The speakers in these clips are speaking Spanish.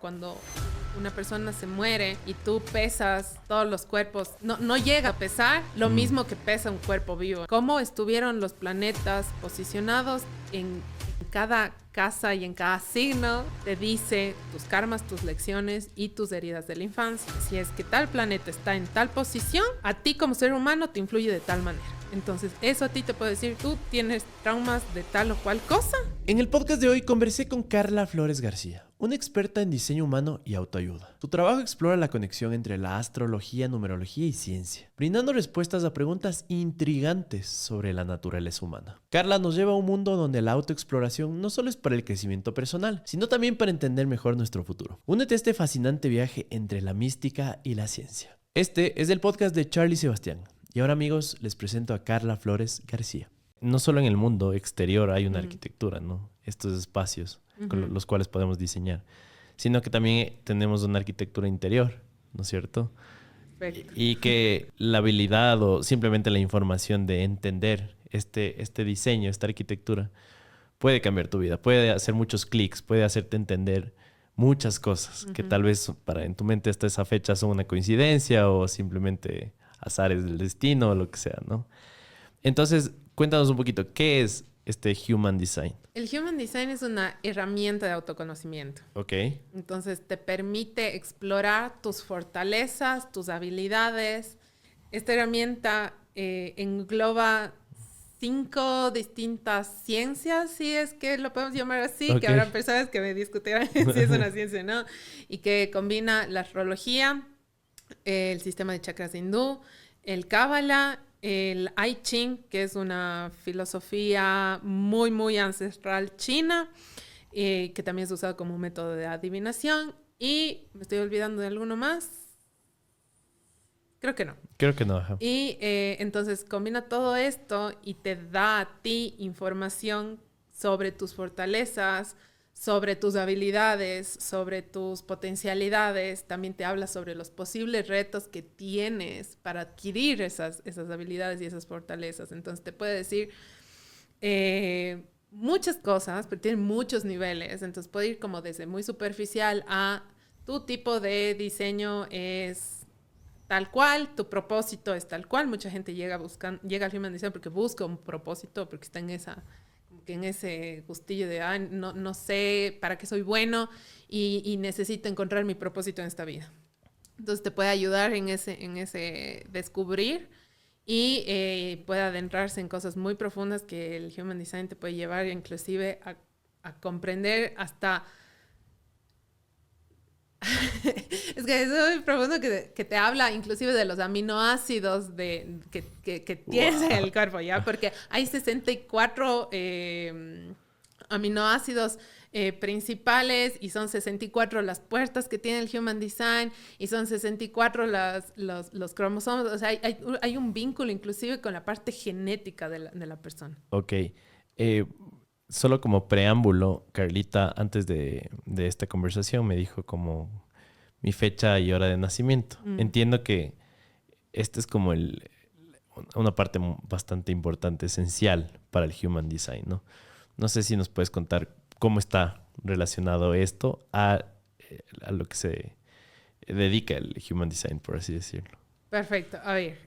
cuando una persona se muere y tú pesas todos los cuerpos, no llega a pesar lo mismo que pesa un cuerpo vivo. Cómo estuvieron los planetas posicionados en cada casa y en cada signo te dice tus karmas, tus lecciones y tus heridas de la infancia. Si es que tal planeta está en tal posición, a ti como ser humano te influye de tal manera. Entonces eso a ti te puede decir, tú tienes traumas de tal o cual cosa. En el podcast de hoy conversé con Carla Flores García, una experta en diseño humano y autoayuda. Su trabajo explora la conexión entre la astrología, numerología y ciencia, brindando respuestas a preguntas intrigantes sobre la naturaleza humana. Carla nos lleva a un mundo donde la autoexploración no solo es para el crecimiento personal, sino también para entender mejor nuestro futuro. Únete a este fascinante viaje entre la mística y la ciencia. Este es el podcast de Charlie Sebastián. Y ahora, amigos, les presento a Carla Flores García. No solo en el mundo exterior hay una arquitectura, ¿no? Estos espacios con los cuales podemos diseñar, sino que también tenemos una arquitectura interior, ¿no es cierto? Perfecto. Y que la habilidad o simplemente la información de entender este diseño, esta arquitectura, puede cambiar tu vida, puede hacer muchos clics, puede hacerte entender muchas cosas que tal vez en tu mente hasta esa fecha son una coincidencia o simplemente azares del destino o lo que sea, ¿no? Entonces, cuéntanos un poquito, ¿qué es este Human Design? El Human Design es una herramienta de autoconocimiento. Ok. Entonces te permite explorar tus fortalezas, tus habilidades. Esta herramienta engloba 5 distintas ciencias, si es que lo podemos llamar así, Okay. que habrá personas que me discutirán si es una ciencia o no, y que combina la astrología, el sistema de chakras hindú, el Cábala, el I Ching, que es una filosofía muy, muy ancestral china, que también es usado como un método de adivinación. Y me estoy olvidando de alguno más. Creo que no. Creo que no. Ajá. Y entonces combina todo esto y te da a ti información sobre tus fortalezas, sobre tus habilidades, sobre tus potencialidades. También te habla sobre los posibles retos que tienes para adquirir esas habilidades y esas fortalezas. Entonces te puede decir muchas cosas, pero tiene muchos niveles. Entonces puede ir como desde muy superficial a tu tipo de diseño es tal cual, tu propósito es tal cual. Mucha gente llega al Human Design porque busca un propósito, porque está en ese gustillo de no sé para qué soy bueno y necesito encontrar mi propósito en esta vida. Entonces te puede ayudar en ese descubrir y puede adentrarse en cosas muy profundas que el Human Design te puede llevar inclusive a comprender hasta... Es que es muy profundo que te habla inclusive de los aminoácidos que tienes en el cuerpo, ¿ya? Porque hay 64 aminoácidos principales y son 64 las puertas que tiene el Human Design y son 64 los cromosomas. O sea, hay un vínculo inclusive con la parte genética de la persona. Ok. Solo como preámbulo, Carlita, antes de esta conversación, me dijo como mi fecha y hora de nacimiento. Entiendo que esta es como una parte bastante importante, esencial para el Human Design, ¿no? No sé si nos puedes contar cómo está relacionado esto a lo que se dedica el Human Design, por así decirlo. Perfecto. A ver,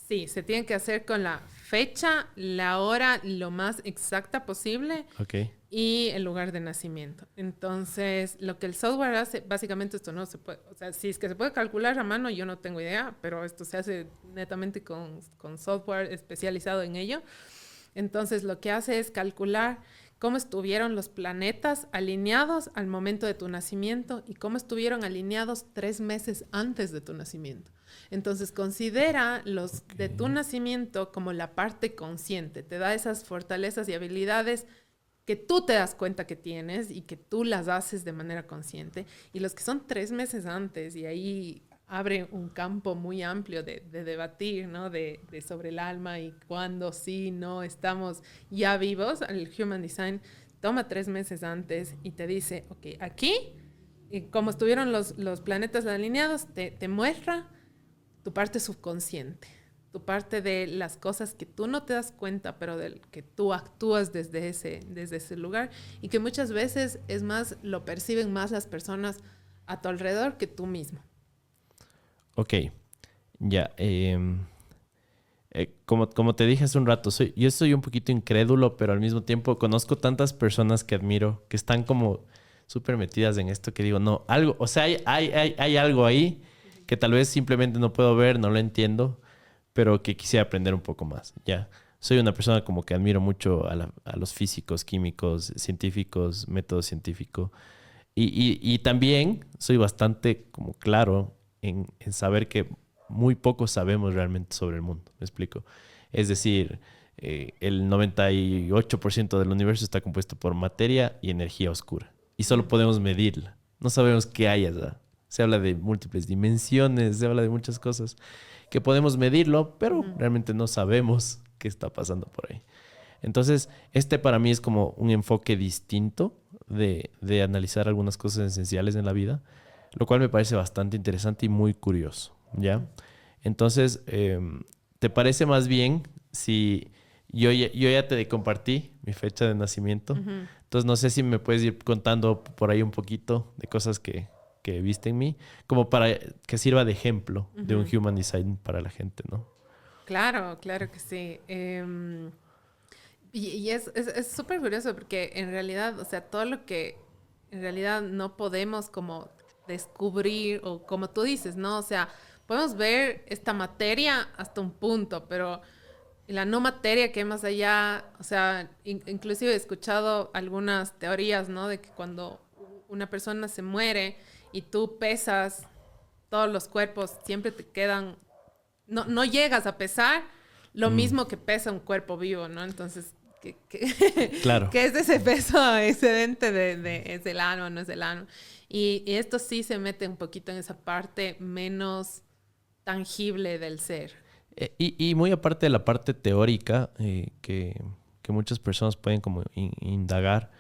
sí, se tiene que hacer con la fecha, la hora, lo más exacta posible. Ok. Y el lugar de nacimiento. Entonces, lo que el software hace, básicamente esto no se puede, o sea, si es que se puede calcular a mano, yo no tengo idea, pero esto se hace netamente con software especializado en ello. Entonces, lo que hace es calcular cómo estuvieron los planetas alineados al momento de tu nacimiento y cómo estuvieron alineados 3 meses antes de tu nacimiento. Entonces, considera los de tu nacimiento como la parte consciente. Te da esas fortalezas y habilidades que tú te das cuenta que tienes y que tú las haces de manera consciente. Y los que son 3 meses antes, y ahí abre un campo muy amplio de debatir, ¿no? De sobre el alma y cuándo sí, no, estamos ya vivos. El Human Design toma 3 meses antes y te dice, ok, aquí, como estuvieron los planetas alineados, te muestra tu parte subconsciente. Tu parte de las cosas que tú no te das cuenta, pero del que tú actúas desde ese lugar y que muchas veces, es más, lo perciben más las personas a tu alrededor que tú mismo. Ok, ya. Como te dije hace un rato, yo soy un poquito incrédulo, pero al mismo tiempo conozco tantas personas que admiro, que están como súper metidas en esto, que digo, no, algo, o sea, hay algo ahí que tal vez simplemente no puedo ver, no lo entiendo, pero que quisiera aprender un poco más, ya. Soy una persona como que admiro mucho a los físicos, químicos, científicos, método científico. Y también soy bastante como claro en saber que muy poco sabemos realmente sobre el mundo. ¿Me explico? Es decir, el 98% del universo está compuesto por materia y energía oscura. Y solo podemos medirla. No sabemos qué hay allá. Se habla de múltiples dimensiones, se habla de muchas cosas que podemos medirlo, pero realmente no sabemos qué está pasando por ahí. Entonces, para mí es como un enfoque distinto de analizar algunas cosas esenciales en la vida, lo cual me parece bastante interesante y muy curioso, ¿ya? Entonces, ¿te parece más bien si yo ya te compartí mi fecha de nacimiento? Entonces, no sé si me puedes ir contando por ahí un poquito de cosas que viste en mí, como para que sirva de ejemplo de un human design para la gente, ¿no? Claro, claro que sí. Y es súper curioso porque en realidad, o sea, todo lo que en realidad no podemos como descubrir o como tú dices, ¿no? O sea, podemos ver esta materia hasta un punto, pero la no materia que hay más allá, o sea, inclusive he escuchado algunas teorías, ¿no? De que cuando una persona se muere y tú pesas todos los cuerpos, siempre te quedan, no llegas a pesar lo mismo que pesa un cuerpo vivo, ¿no? Entonces, Claro. ¿qué es ese peso excedente es el alma, no es el alma? Y esto sí se mete un poquito en esa parte menos tangible del ser. Y muy aparte de la parte teórica que muchas personas pueden como indagar,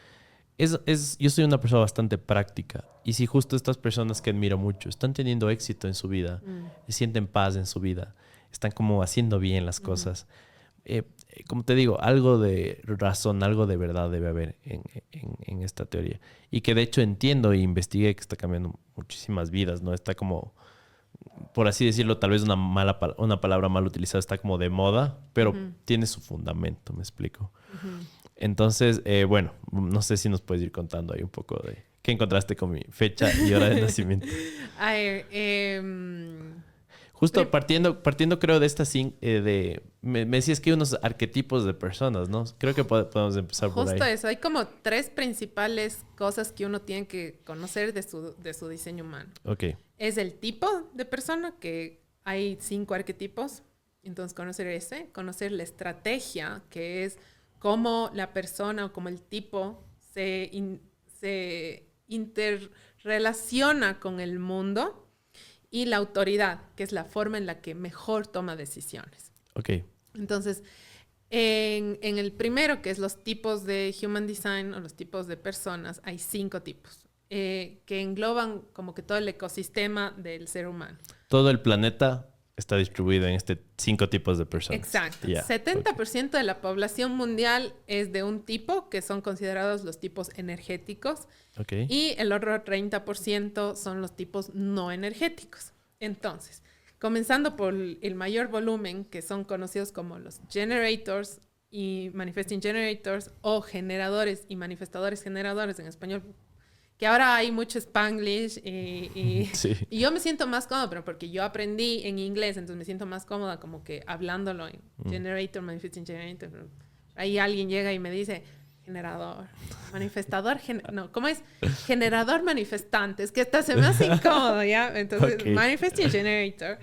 yo soy una persona bastante práctica. Y si justo estas personas que admiro mucho están teniendo éxito en su vida, sienten paz en su vida, están como haciendo bien las cosas, como te digo, algo de razón, algo de verdad debe haber en esta teoría. Y que de hecho entiendo e investigué que está cambiando muchísimas vidas, ¿no? Está como, por así decirlo, tal vez una palabra mal utilizada, está como de moda, pero tiene su fundamento, me explico. Entonces, bueno, no sé si nos puedes ir contando ahí un poco de qué encontraste con mi fecha y hora de nacimiento. A ver, Justo partiendo creo de me decías que hay unos arquetipos de personas, ¿no? Creo que podemos empezar por ahí. justo eso, hay como 3 principales cosas que uno tiene que conocer de su diseño humano. Ok. Es el tipo de persona, que hay 5 arquetipos. Entonces, conocer la estrategia, que es cómo la persona o cómo el tipo se interrelaciona con el mundo, y la autoridad, que es la forma en la que mejor toma decisiones. Ok. Entonces, en el primero, que es los tipos de Human Design o los tipos de personas, hay 5 tipos que engloban como que todo el ecosistema del ser humano. Todo el planeta está distribuido en 5 tipos de personas. Exacto. Yeah, 70% de la población mundial es de un tipo, que son considerados los tipos energéticos. Okay. Y el otro 30% son los tipos no energéticos. Entonces, comenzando por el mayor volumen, que son conocidos como los generators y manifesting generators, o generadores y manifestadores generadores en español, que ahora hay mucho Spanglish Sí. y yo me siento más cómoda, pero porque yo aprendí en inglés, entonces me siento más cómoda como que hablándolo en generator, manifesting generator. Ahí alguien llega y me dice generador, manifestador, no, ¿cómo es? Generador manifestante, es que esta se me hace incómodo, ¿ya? Entonces, Okay. manifesting generator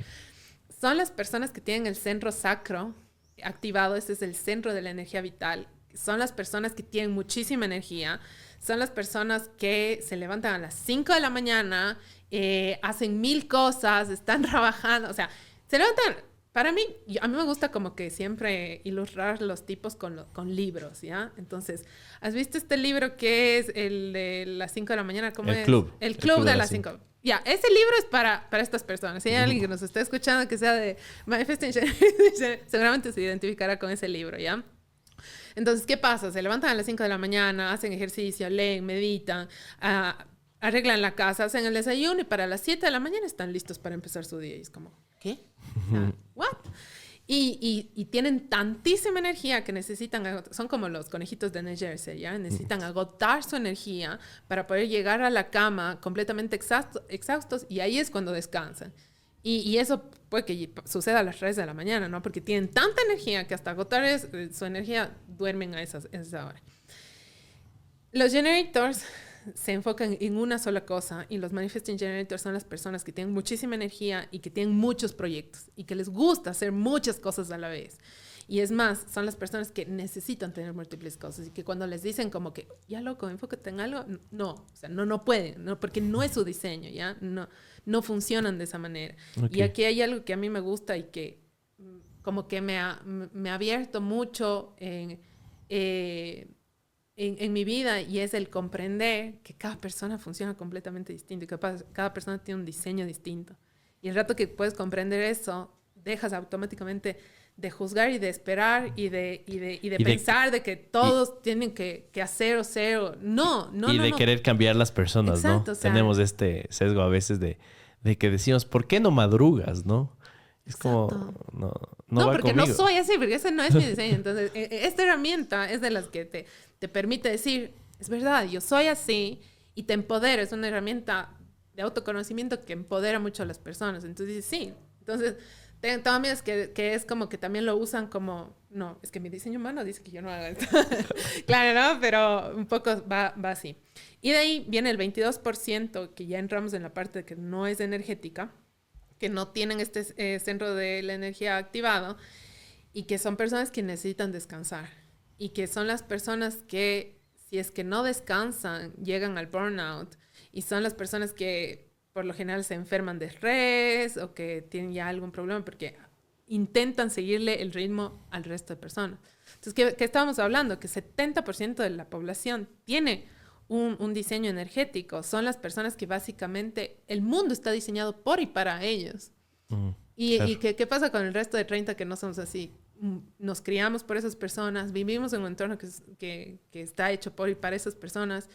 son las personas que tienen el centro sacro activado. Este es el centro de la energía vital. Son las personas que tienen muchísima energía. Son las personas que se levantan a las 5 de la mañana, hacen 1000 cosas, están trabajando, o sea, se levantan. Para mí, a mí me gusta como que siempre ilustrar los tipos con libros, ¿ya? Entonces, ¿has visto este libro que es el de las 5 de la mañana? ¿Cómo es? El club de las 5. Ya, ese libro es para estas personas. Si hay alguien que nos está escuchando que sea de Manifesting, seguramente se identificará con ese libro, ¿ya? Entonces, ¿qué pasa? Se levantan a las 5 de la mañana, hacen ejercicio, leen, meditan, arreglan la casa, hacen el desayuno y para las 7 de la mañana están listos para empezar su día. Y es como, ¿qué? ¿What? Y tienen tantísima energía que necesitan, son como los conejitos de New Jersey, ¿ya? Necesitan agotar su energía para poder llegar a la cama completamente exhaustos y ahí es cuando descansan. Y eso puede que suceda a las 3 de la mañana, ¿no? Porque tienen tanta energía que hasta agotar su energía duermen a esa hora. Los generators se enfocan en una sola cosa y los manifesting generators son las personas que tienen muchísima energía y que tienen muchos proyectos y que les gusta hacer muchas cosas a la vez. Y es más, son las personas que necesitan tener múltiples cosas y que cuando les dicen como que, ya loco, enfócate en algo, no, o sea, no pueden, no, porque no es su diseño, ¿ya? No funcionan de esa manera. Okay. Y aquí hay algo que a mí me gusta y que como que me ha abierto mucho en mi vida y es el comprender que cada persona funciona completamente distinto y que cada persona tiene un diseño distinto. Y el rato que puedes comprender eso, dejas automáticamente de juzgar y de esperar y de pensar de que todos tienen que hacer o ser. No. Y de querer cambiar las personas, exacto, ¿no? O sea, tenemos este sesgo a veces de que decimos, ¿por qué no madrugas, no? Es exacto. Como, no va porque conmigo. No soy así, porque ese no es mi diseño. Entonces, esta herramienta es de las que te permite decir, es verdad, yo soy así y te empodera. Es una herramienta de autoconocimiento que empodera mucho a las personas. Entonces, sí. Entonces, tengo amigas que es como que también lo usan como, no, es que mi diseño humano dice que yo no haga esto. Claro, ¿no? Pero un poco va así. Y de ahí viene el 22%, que ya entramos en la parte de que no es energética, que no tienen este centro de la energía activado y que son personas que necesitan descansar y que son las personas que, si es que no descansan, llegan al burnout y son las personas que por lo general se enferman de estrés o que tienen ya algún problema porque intentan seguirle el ritmo al resto de personas. Entonces, ¿qué estábamos hablando? Que 70% de la población tiene un diseño energético. Son las personas que básicamente el mundo está diseñado por y para ellos. Claro. ¿Y qué pasa con el resto de 30 que no somos así? Nos criamos por esas personas, vivimos en un entorno que está hecho por y para esas personas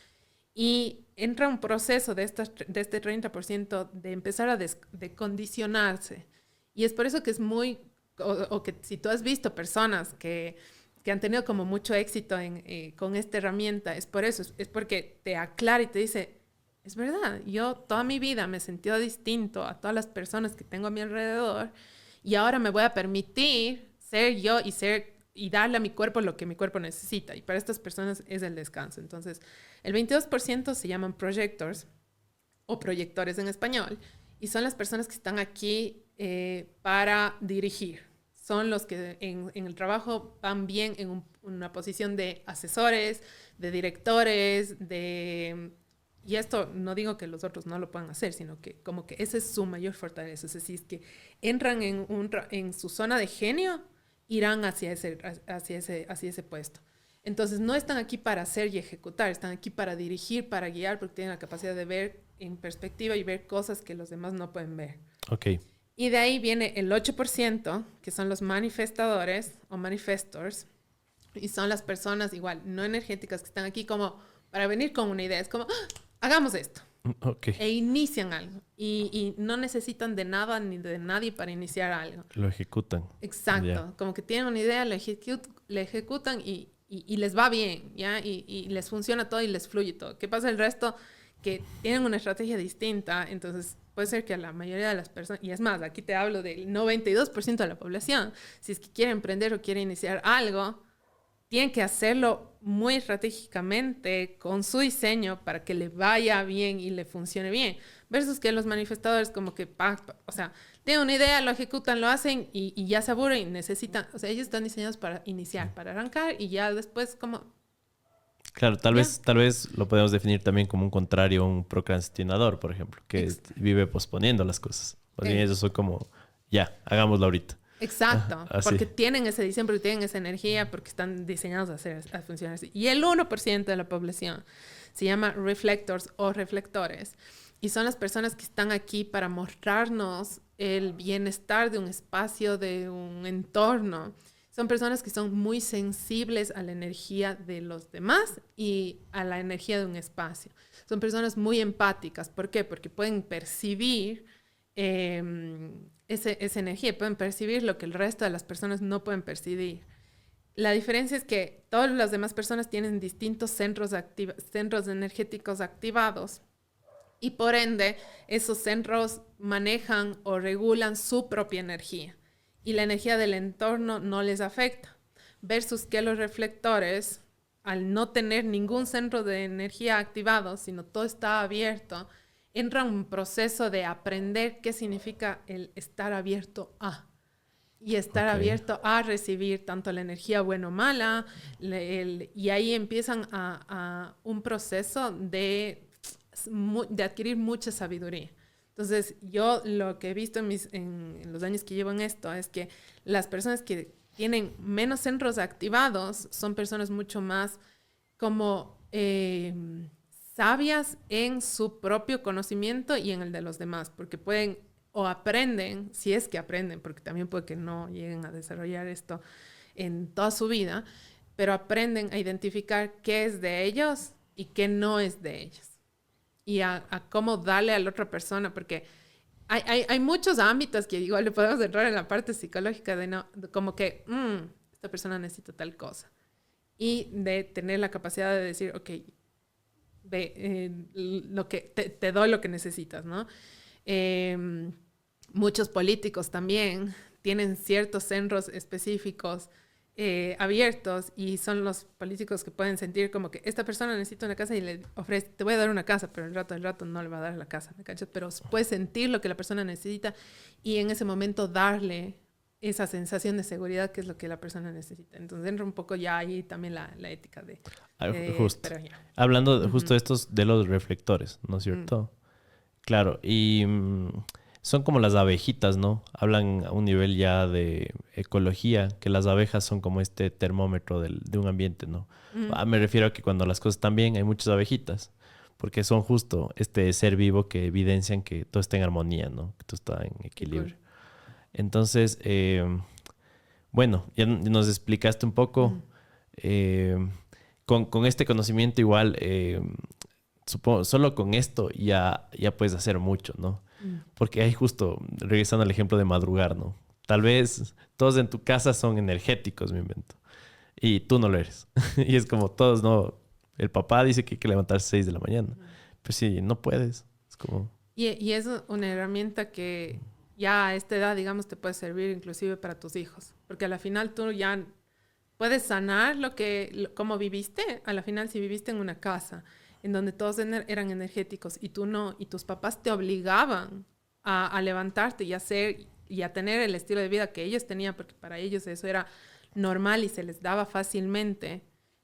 y entra un proceso de este 30% de empezar a condicionarse. Y es por eso que es muy, o que si tú has visto personas que han tenido como mucho éxito con esta herramienta, es por eso, es porque te aclara y te dice, es verdad, yo toda mi vida me he sentido distinto a todas las personas que tengo a mi alrededor y ahora me voy a permitir ser yo y darle a mi cuerpo lo que mi cuerpo necesita. Y para estas personas es el descanso. Entonces, el 22% se llaman projectors o proyectores en español y son las personas que están aquí para dirigir. Son los que en el trabajo van bien en una posición de asesores, de directores, y esto no digo que los otros no lo puedan hacer, sino que como que esa es su mayor fortaleza. Es decir, es que entran en su zona de genio, irán hacia ese puesto. Entonces, no están aquí para hacer y ejecutar, están aquí para dirigir, para guiar, porque tienen la capacidad de ver en perspectiva y ver cosas que los demás no pueden ver. Ok. Y de ahí viene el 8%, que son los manifestadores o manifestors, y son las personas igual, no energéticas, que están aquí como para venir con una idea. Es como, hagamos esto. Okay. E inician algo. Y no necesitan de nada ni de nadie para iniciar algo. Lo ejecutan. Exacto. Yeah. Como que tienen una idea, la ejecutan y les va bien, ¿ya? Y les funciona todo y les fluye todo. ¿Qué pasa el resto? Que tienen una estrategia distinta, entonces puede ser que a la mayoría de las personas, y es más, aquí te hablo del 92% de la población, si es que quiere emprender o quiere iniciar algo, tienen que hacerlo muy estratégicamente con su diseño para que le vaya bien y le funcione bien, versus que los manifestadores como que, o sea, tienen una idea, lo ejecutan, lo hacen y ya se aburren y necesitan, o sea, ellos están diseñados para iniciar, para arrancar y ya después como... Claro, tal vez lo podemos definir también como un contrario, un procrastinador, por ejemplo, que vive posponiendo las cosas. Más bien ellos son como, ya, hagámoslo ahorita. Exacto, porque tienen ese diseño, porque tienen esa energía, porque están diseñados a funcionar así. Y el 1% de la población se llama reflectors o reflectores. Y son las personas que están aquí para mostrarnos el bienestar de un espacio, de un entorno. son personas que son muy sensibles a la energía de los demás y a la energía de un espacio. Son personas muy empáticas. ¿Por qué? Porque pueden percibir esa energía, pueden percibir lo que el resto de las personas no pueden percibir. La diferencia es que todas las demás personas tienen distintos centros energéticos activados y por ende esos centros manejan o regulan su propia energía y la energía del entorno no les afecta. Versus que los reflectores, al no tener ningún centro de energía activado, sino todo está abierto, entra un proceso de aprender qué significa el estar abierto a. Y estar abierto a recibir tanto la energía buena o mala. Y ahí empiezan a un proceso de adquirir mucha sabiduría. Entonces, yo lo que he visto en los años que llevo en esto es que las personas que tienen menos centros activados son personas mucho más como sabias en su propio conocimiento y en el de los demás, porque pueden o aprenden, si es que aprenden, porque también puede que no lleguen a desarrollar esto en toda su vida, pero aprenden a identificar qué es de ellos y qué no es de ellos. Y a cómo darle a la otra persona, porque hay muchos ámbitos que igual le podemos entrar en la parte psicológica de como que esta persona necesita tal cosa. Y de tener la capacidad de decir, ok, lo que te doy lo que necesitas, ¿no? Muchos políticos también tienen ciertos centros específicos abiertos y son los políticos que pueden sentir como que esta persona necesita una casa y le ofrece, te voy a dar una casa, pero el rato no le va a dar la casa, ¿me cachas? Pero puede sentir lo que la persona necesita y en ese momento darle esa sensación de seguridad que es lo que la persona necesita. Entonces entra un poco ya ahí también la ética de... Justo. Hablando justo de los reflectores, ¿no es cierto? Claro, y son como las abejitas, ¿no? Hablan a un nivel ya de ecología, que las abejas son como este termómetro de un ambiente, ¿no? Me refiero a que cuando las cosas están bien hay muchas abejitas, porque son justo este ser vivo que evidencian que todo está en armonía, ¿no? Que todo está en equilibrio. Entonces, bueno, ya nos explicaste un poco. Con este conocimiento igual, supongo, solo con esto ya puedes hacer mucho, ¿no? Porque hay justo, regresando al ejemplo de madrugar, ¿no? Tal vez todos en tu casa son energéticos, me invento. Y tú no lo eres. Y es como todos, ¿no? El papá dice que hay que levantarse 6 de la mañana. Pero sí, no puedes. Es como... Y es una herramienta que ya a esta edad, digamos, te puede servir inclusive para tus hijos. Porque a la final tú ya puedes sanar cómo viviste. A la final, si viviste en una casa en donde todos eran energéticos y tú no, y tus papás te obligaban a levantarte y a tener el estilo de vida que ellos tenían, porque para ellos eso era normal y se les daba fácilmente,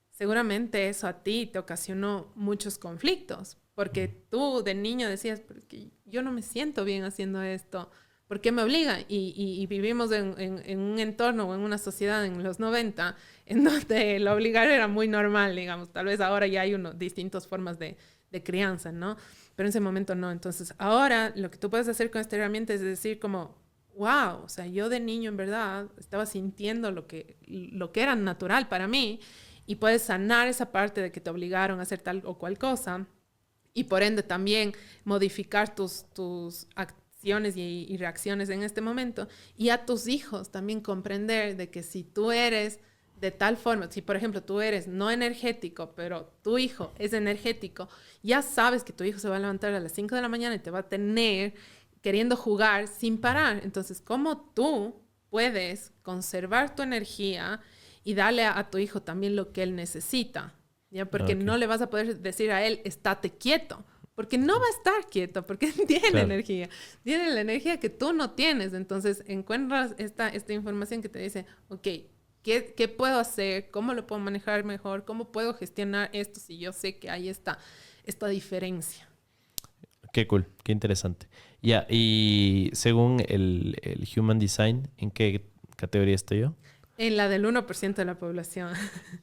seguramente eso a ti te ocasionó muchos conflictos, porque tú de niño decías, pero es que yo no me siento bien haciendo esto, ¿por qué me obligan? Y vivimos en un entorno o en una sociedad en los 90 en donde el obligar era muy normal, digamos. Tal vez ahora ya hay distintas formas de crianza, ¿no? Pero en ese momento no. Entonces, ahora lo que tú puedes hacer con esta herramienta es decir como, wow, o sea, yo de niño en verdad estaba sintiendo lo que era natural para mí y puedes sanar esa parte de que te obligaron a hacer tal o cual cosa y por ende también modificar tus acciones y reacciones en este momento y a tus hijos también comprender de que si tú eres de tal forma, si por ejemplo tú eres no energético, pero tu hijo es energético, ya sabes que tu hijo se va a levantar a las 5 de la mañana y te va a tener queriendo jugar sin parar. Entonces, ¿cómo tú puedes conservar tu energía y darle a tu hijo también lo que él necesita? ¿Ya? Porque no le vas a poder decir a él, estate quieto, porque no va a estar quieto, porque tiene energía. Tiene la energía que tú no tienes. Entonces, encuentras esta información que te dice, ok, ¿qué puedo hacer? ¿Cómo lo puedo manejar mejor? ¿Cómo puedo gestionar esto si yo sé que hay esta diferencia? Qué cool, qué interesante. Ya, y según el Human Design, ¿en qué categoría estoy yo? En la del 1% de la población.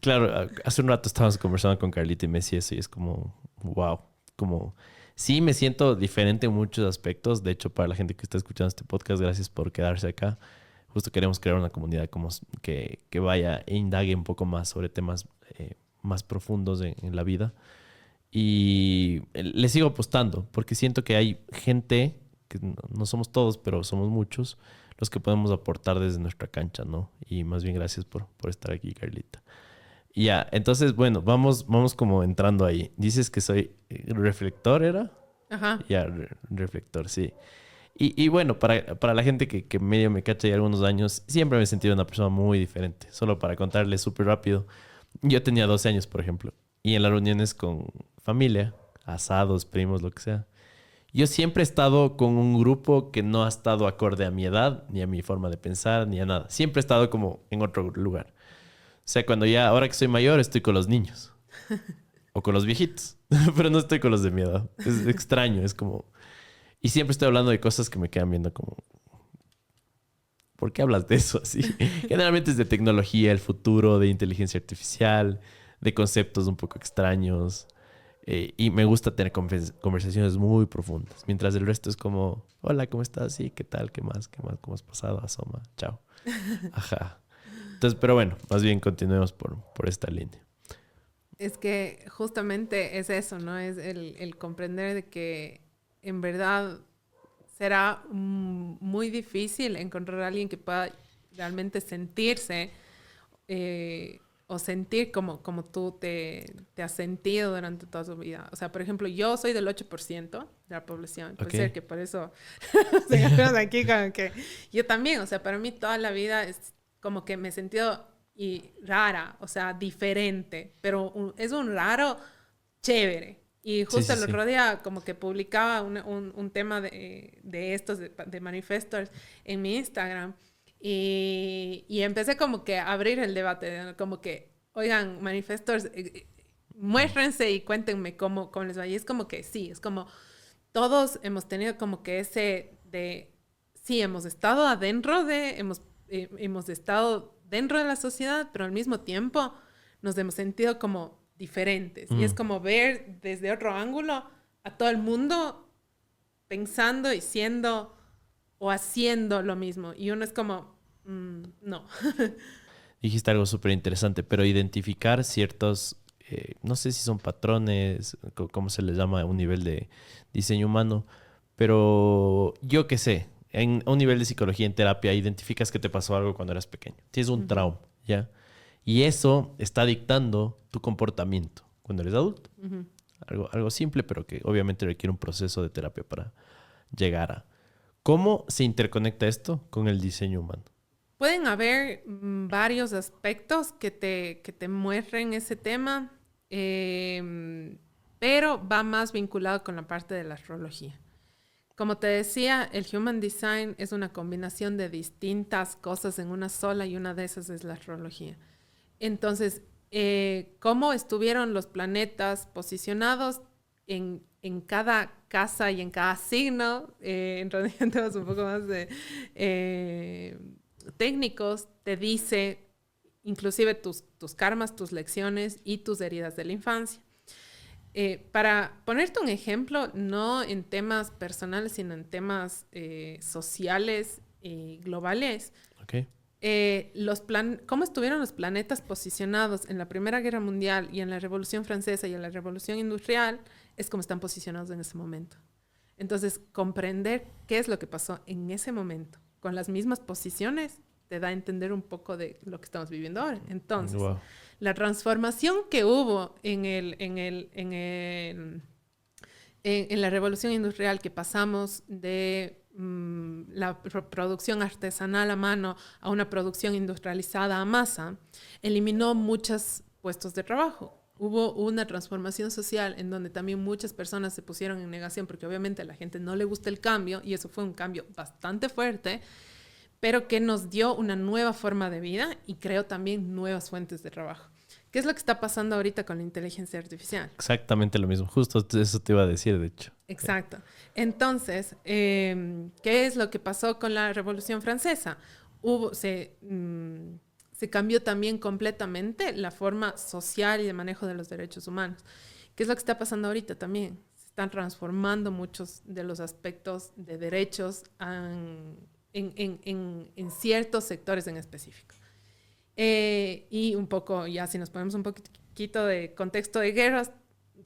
Claro, hace un rato estábamos conversando con Carlita y me decía eso y es como, wow, como... Sí, me siento diferente en muchos aspectos. De hecho, para la gente que está escuchando este podcast, gracias por quedarse acá. justo queremos crear una comunidad como que vaya e indague un poco más sobre temas más profundos en la vida. Y le sigo apostando porque siento que hay gente, que no somos todos, pero somos muchos, los que podemos aportar desde nuestra cancha, ¿no? Y más bien gracias por estar aquí, Carlita. Y ya, entonces, bueno, vamos como entrando ahí. Dices que soy reflector, ¿era? Ajá. Ya, reflector, sí. Y bueno, para la gente que medio me cacha ya algunos años, siempre me he sentido una persona muy diferente. Solo para contarles súper rápido. Yo tenía 12 años, por ejemplo, y en las reuniones con familia, asados, primos, lo que sea, yo siempre he estado con un grupo que no ha estado acorde a mi edad, ni a mi forma de pensar, ni a nada. Siempre he estado como en otro lugar. O sea, cuando ya, ahora que soy mayor, estoy con los niños. O con los viejitos. Pero no estoy con los de mi edad. Es extraño, es como... Y siempre estoy hablando de cosas que me quedan viendo como... ¿Por qué hablas de eso así? Generalmente es de tecnología, el futuro, de inteligencia artificial, de conceptos un poco extraños. Y me gusta tener conversaciones muy profundas. Mientras el resto es como, hola, ¿cómo estás? Sí, ¿qué tal? ¿Qué más? ¿Qué más? ¿Cómo has pasado? Asoma. Chao. Ajá. Entonces, pero bueno, más bien continuemos por esta línea. Es que justamente es eso, ¿no? Es el comprender de que en verdad será muy difícil encontrar a alguien que pueda realmente sentirse o sentir como tú te has sentido durante toda tu vida. O sea, por ejemplo, yo soy del 8% de la población. Puede ser Ok. que por eso sigamos aquí como que yo también, o sea, para mí toda la vida es como que me he sentido rara, o sea, diferente, pero es un raro chévere. Y Sí, justo sí, el sí. otro día como que publicaba un tema de estos, de manifestos en mi Instagram y empecé como que a abrir el debate, ¿no? Como que, oigan, manifestos, muéstrense y cuéntenme cómo les va. Y es como que sí, es como todos hemos tenido como que ese de, sí, hemos estado adentro hemos estado dentro de la sociedad, pero al mismo tiempo nos hemos sentido como diferentes. Y es Mm. como ver desde otro ángulo a todo el mundo pensando y siendo o haciendo lo mismo. Y uno es como, no. Dijiste algo súper interesante, pero identificar ciertos, no sé si son patrones, cómo se les llama a un nivel de diseño humano, pero yo qué sé, a un nivel de psicología en terapia, identificas que te pasó algo cuando eras pequeño. Tienes un Ujú, trauma, ¿ya? Y eso está dictando tu comportamiento cuando eres adulto. ujú. Algo simple, pero que obviamente requiere un proceso de terapia para llegar a... ¿Cómo se interconecta esto con el diseño humano? Pueden haber varios aspectos que te muestren ese tema, pero va más vinculado con la parte de la astrología. Como te decía, el Human Design es una combinación de distintas cosas en una sola y una de esas es la astrología. Entonces, cómo estuvieron los planetas posicionados en cada casa y en cada signo, entrando en temas un poco más de técnicos, te dice inclusive tus karmas, tus lecciones y tus heridas de la infancia. Para ponerte un ejemplo, no en temas personales, sino en temas sociales y globales, ¿Ok? cómo estuvieron los planetas posicionados en la Primera Guerra Mundial y en la Revolución Francesa y en la Revolución Industrial es como están posicionados en ese momento. Entonces, comprender qué es lo que pasó en ese momento con las mismas posiciones te da a entender un poco de lo que estamos viviendo ahora. Entonces, Wow. la transformación que hubo en la revolución industrial, que pasamos de la producción artesanal a mano a una producción industrializada a masa, eliminó muchos puestos de trabajo. Hubo una transformación social en donde también muchas personas se pusieron en negación porque obviamente a la gente no le gusta el cambio y eso fue un cambio bastante fuerte, pero que nos dio una nueva forma de vida y creó también nuevas fuentes de trabajo. ¿Qué es lo que está pasando ahorita con la inteligencia artificial? Exactamente lo mismo. Justo eso te iba a decir, de hecho. Exacto. Entonces, ¿qué es lo que pasó con la Revolución Francesa? Se cambió también completamente la forma social y de manejo de los derechos humanos. ¿Qué es lo que está pasando ahorita también? Se están transformando muchos de los aspectos de derechos en ciertos sectores en específico. Y un poco, ya si nos ponemos un poquito de contexto de guerras,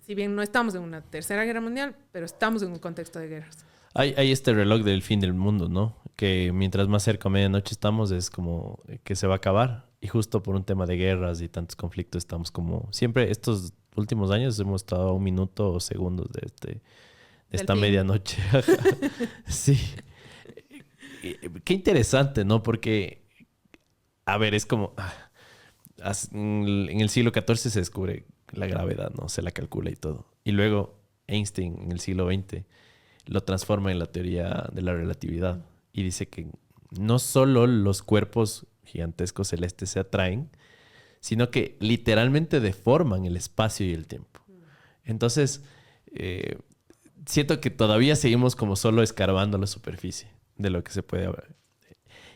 si bien no estamos en una tercera guerra mundial, pero estamos en un contexto de guerras. Hay este reloj del fin del mundo, ¿no? Que mientras más cerca a medianoche estamos es como que se va a acabar. Y justo por un tema de guerras y tantos conflictos estamos como... Siempre estos últimos años hemos estado a un minuto o segundos de esta medianoche. Sí. Qué interesante, ¿no? Porque, a ver, es como... En el siglo XIV se descubre la gravedad, ¿no? Se la calcula y todo. Y luego Einstein en el siglo XX lo transforma en la teoría de la relatividad y dice que no solo los cuerpos gigantescos celestes se atraen, sino que literalmente deforman el espacio y el tiempo. Entonces, siento que todavía seguimos como solo escarbando la superficie de lo que se puede ver.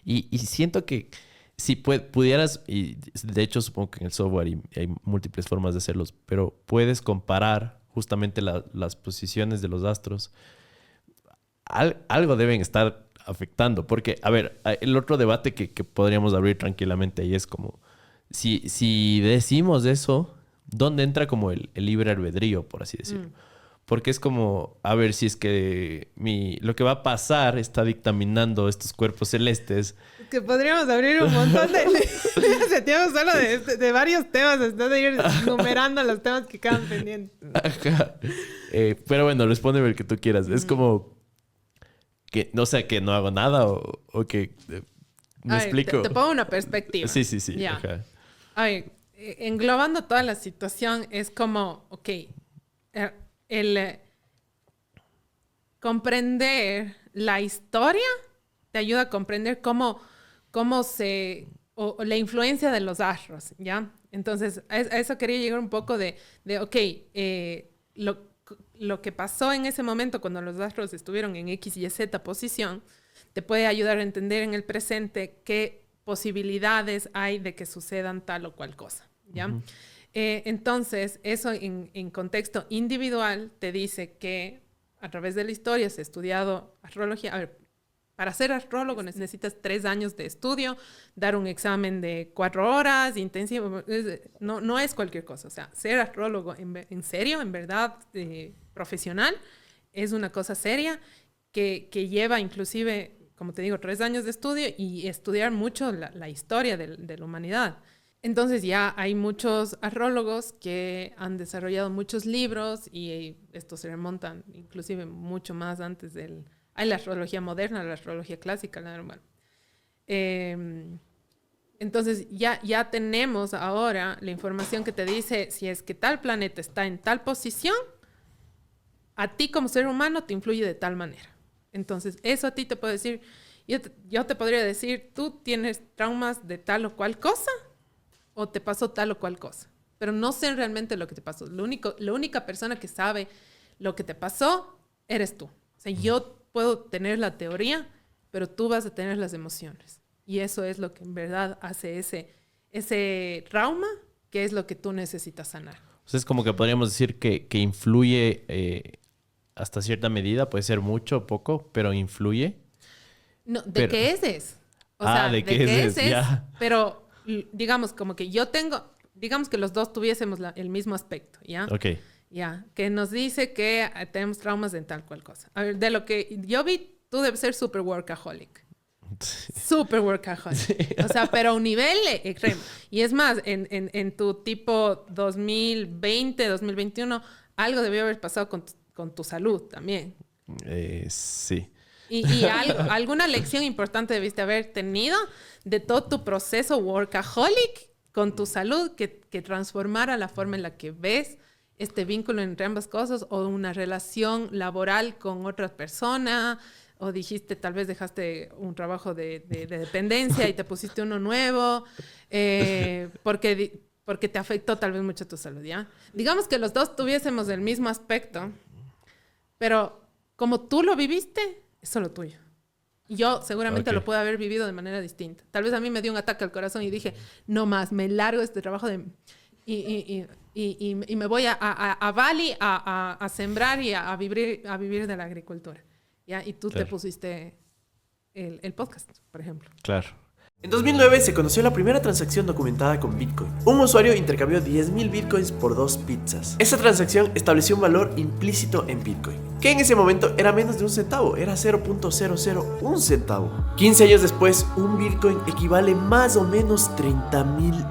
Y siento que si pudieras, y de hecho supongo que en el software hay múltiples formas de hacerlos, pero puedes comparar justamente las posiciones de los astros. Algo deben estar afectando. Porque, a ver, el otro debate que podríamos abrir tranquilamente ahí es como, si decimos eso, ¿dónde entra como el libre albedrío, por así decirlo? Porque es como, a ver, si es que lo que va a pasar está dictaminando estos cuerpos celestes. Que podríamos abrir un montón de tiempo solo de varios temas, después de ir numerando los temas que quedan pendientes. Ajá. Pero bueno, respóndeme el que tú quieras. Es como que, no sé, que no hago nada o que... ¿Me explico? Te pongo una perspectiva. Sí. Ya. Ajá. A ver, englobando toda la situación, es como, ok, el comprender la historia te ayuda a comprender cómo o la influencia de los astros, ¿ya? Entonces, a eso quería llegar un poco de ok, lo que pasó en ese momento cuando los astros estuvieron en X, Y, Z posición, te puede ayudar a entender en el presente qué posibilidades hay de que sucedan tal o cual cosa, ¿ya? Uh-huh. Entonces, eso en contexto individual te dice que a través de la historia se ha estudiado astrología. A ver, para ser astrólogo necesitas 3 años de estudio, dar un examen de 4 horas, intensivo. No es cualquier cosa. O sea, ser astrólogo en serio, en verdad, profesional, es una cosa seria que lleva inclusive, como te digo, 3 años de estudio y estudiar mucho la historia de la humanidad. Entonces ya hay muchos astrólogos que han desarrollado muchos libros y estos se remontan inclusive mucho más antes del... Hay la astrología moderna, la astrología clásica, la normal. Entonces ya tenemos ahora la información que te dice si es que tal planeta está en tal posición, a ti como ser humano te influye de tal manera. Entonces eso a ti te puede decir, yo te podría decir, tú tienes traumas de tal o cual cosa o te pasó tal o cual cosa, pero no sé realmente lo que te pasó. La única persona que sabe lo que te pasó eres tú. O sea, yo puedo tener la teoría, pero tú vas a tener las emociones. Y eso es lo que en verdad hace ese trauma, que es lo que tú necesitas sanar. O sea, es como que podríamos decir que influye hasta cierta medida, puede ser mucho o poco, pero influye. No, ¿de qué es? O sea, ¿de qué es? Ya. Pero digamos como que digamos que los dos tuviésemos el mismo aspecto, ¿ya? Ok. Ya, que nos dice que tenemos traumas en tal cual cosa. A ver, de lo que yo vi, tú debes ser super workaholic. Sí. Super workaholic. Sí. O sea, pero a un nivel extremo. Y es más, en tu tipo 2020, 2021, algo debió haber pasado con tu salud también. Sí. Y alguna lección importante debiste haber tenido de todo tu proceso workaholic con tu salud que transformara la forma en la que ves este vínculo entre ambas cosas, o una relación laboral con otra persona, o dijiste, tal vez dejaste un trabajo de dependencia y te pusiste uno nuevo, porque te afectó tal vez mucho tu salud, ¿ya? Digamos que los dos tuviésemos el mismo aspecto, pero como tú lo viviste, es solo tuyo. Yo seguramente lo puedo haber vivido de manera distinta. Tal vez a mí me dio un ataque al corazón y dije, no más, me largo de este trabajo y me voy a Bali a sembrar y a vivir de la agricultura, ¿ya? Y tú te pusiste el podcast, por ejemplo. Claro. En 2009 se conoció la primera transacción documentada con Bitcoin. Un usuario intercambió 10.000 Bitcoins por 2 pizzas. Esa transacción estableció un valor implícito en Bitcoin, que en ese momento era menos de un centavo, era 0.001 centavo. 15 años después, un Bitcoin equivale más o menos $30,000.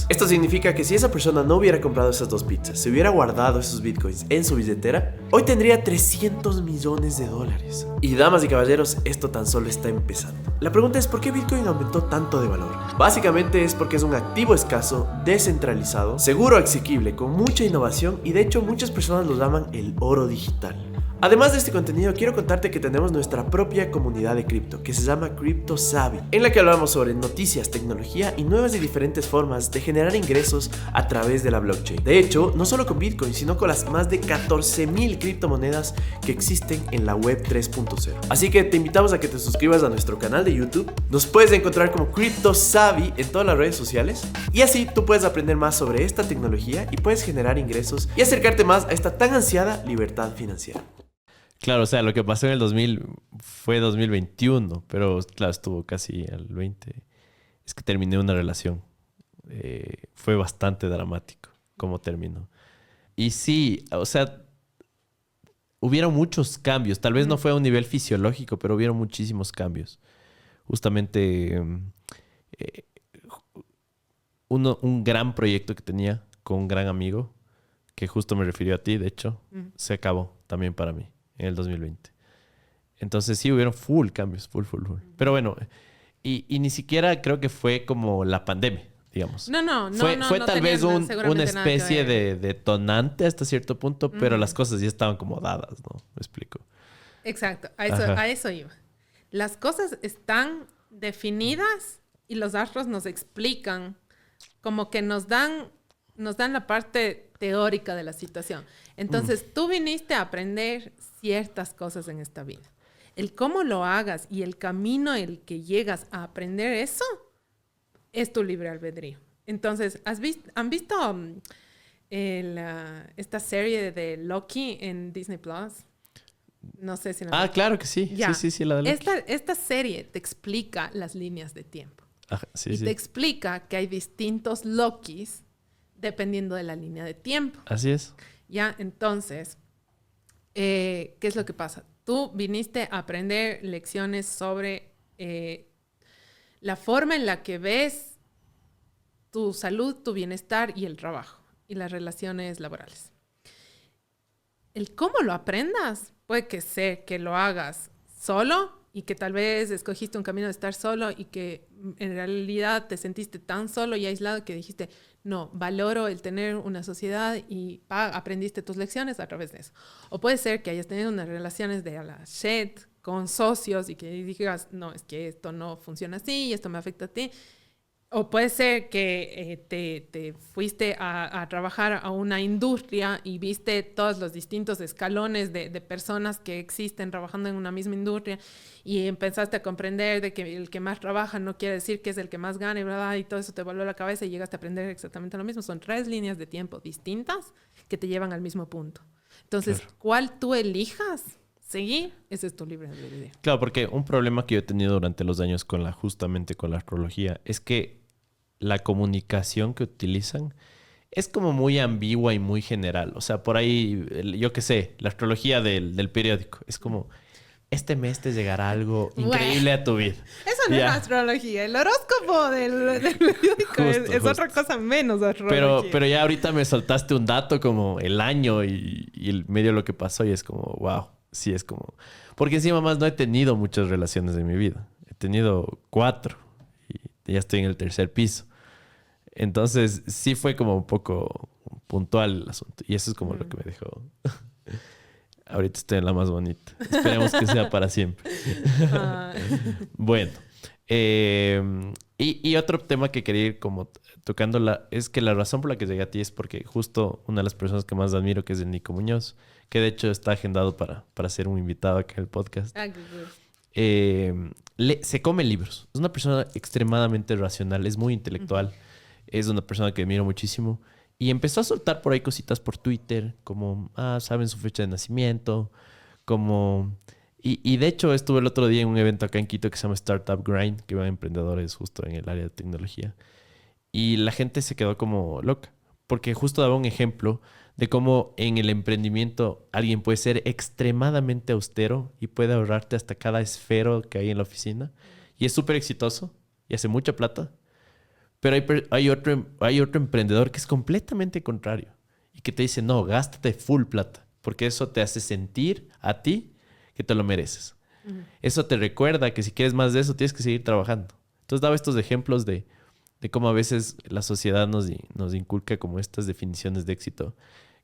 Esto significa que si esa persona no hubiera comprado esas 2 pizzas, se hubiera guardado esos Bitcoins en su billetera, hoy tendría $300 millones. Y damas y caballeros, esto tan solo está empezando. La pregunta es, ¿por qué Bitcoin aumentó tanto de valor? Básicamente es porque es un activo escaso, descentralizado, seguro, asequible, con mucha innovación y de hecho muchas personas lo llaman el oro digital. Además de este contenido, quiero contarte que tenemos nuestra propia comunidad de cripto, que se llama Crypto Savvy, en la que hablamos sobre noticias, tecnología y nuevas y diferentes formas de generar ingresos a través de la blockchain. De hecho, no solo con Bitcoin, sino con las más de 14,000 criptomonedas que existen en la web 3.0. Así que te invitamos a que te suscribas a nuestro canal de YouTube. Nos puedes encontrar como Crypto Savvy en todas las redes sociales. Y así tú puedes aprender más sobre esta tecnología y puedes generar ingresos y acercarte más a esta tan ansiada libertad financiera. Claro, o sea, lo que pasó en el 2000 fue 2021, pero claro, estuvo casi al 20. Es que terminé una relación. Fue bastante dramático cómo terminó. Y sí, o sea, hubieron muchos cambios. Tal vez no fue a un nivel fisiológico, pero hubieron muchísimos cambios. Justamente un gran proyecto que tenía con un gran amigo, que justo me refirió a ti, de hecho, se acabó también para mí en el 2020. Entonces sí hubieron full cambios, full. Pero bueno, y ni siquiera creo que fue como la pandemia, digamos. No. Fue no tal vez una especie nada que ver. de detonante hasta cierto punto, pero las cosas ya estaban como dadas, ¿no? Me explico. Exacto, a eso iba. Las cosas están definidas y los astros nos explican, como que nos dan la parte teórica de la situación. Entonces, tú viniste a aprender ciertas cosas en esta vida. El cómo lo hagas y el camino en el que llegas a aprender eso es tu libre albedrío. Entonces, ¿han visto esta serie de Loki en Disney Plus? No sé si la claro que sí. Ya. Sí, la de Loki. Esta serie te explica las líneas de tiempo. Sí. Te explica que hay distintos Lokis dependiendo de la línea de tiempo. Así es. Ya, entonces, ¿qué es lo que pasa? Tú viniste a aprender lecciones sobre la forma en la que ves tu salud, tu bienestar y el trabajo y las relaciones laborales. El cómo lo aprendas puede que sea que lo hagas solo y que tal vez escogiste un camino de estar solo y que en realidad te sentiste tan solo y aislado que dijiste, no, valoro el tener una sociedad y aprendiste tus lecciones a través de eso. O puede ser que hayas tenido unas relaciones de a la shit con socios y que digas, no, es que esto no funciona así y esto me afecta a ti. O puede ser que te fuiste a trabajar a una industria y viste todos los distintos escalones de personas que existen trabajando en una misma industria y empezaste a comprender de que el que más trabaja no quiere decir que es el que más gana y, bla, y todo eso te volvió a la cabeza y llegaste a aprender exactamente lo mismo. Son 3 líneas de tiempo distintas que te llevan al mismo punto. Entonces, claro, ¿cuál tú elijas seguir? Ese es tu libre albedrío. Claro, porque un problema que yo he tenido durante los años justamente con la astrología es que la comunicación que utilizan es como muy ambigua y muy general. O sea, por ahí, yo qué sé, la astrología del periódico. Es como, este mes te llegará algo increíble a tu vida. Eso no es astrología. El horóscopo del periódico es otra cosa menos astrología. Pero ya ahorita me soltaste un dato como el año y el medio de lo que pasó y es como, wow, sí es como... Porque encima más no he tenido muchas relaciones en mi vida. He tenido 4 y ya estoy en el 3er piso. Entonces, sí fue como un poco puntual el asunto. Y eso es como lo que me dejó. Ahorita estoy en la más bonita. Esperemos que sea para siempre. Bueno. Y otro tema que quería ir como tocando es que la razón por la que llegué a ti es porque justo una de las personas que más admiro, que es el Nico Muñoz, que de hecho está agendado para ser un invitado acá en el podcast. Se come libros. Es una persona extremadamente racional. Es muy intelectual. Es una persona que admiro muchísimo. Y empezó a soltar por ahí cositas por Twitter, como, saben su fecha de nacimiento, como Y de hecho estuve el otro día en un evento acá en Quito que se llama Startup Grind, que van emprendedores justo en el área de tecnología. Y la gente se quedó como loca, porque justo daba un ejemplo de cómo en el emprendimiento alguien puede ser extremadamente austero y puede ahorrarte hasta cada esfero que hay en la oficina. Y es súper exitoso y hace mucha plata. Pero hay otro emprendedor que es completamente contrario y que te dice, no, gástate full plata, porque eso te hace sentir a ti que te lo mereces. Ujú. Eso te recuerda que si quieres más de eso, tienes que seguir trabajando. Entonces daba estos ejemplos de cómo a veces la sociedad nos inculca como estas definiciones de éxito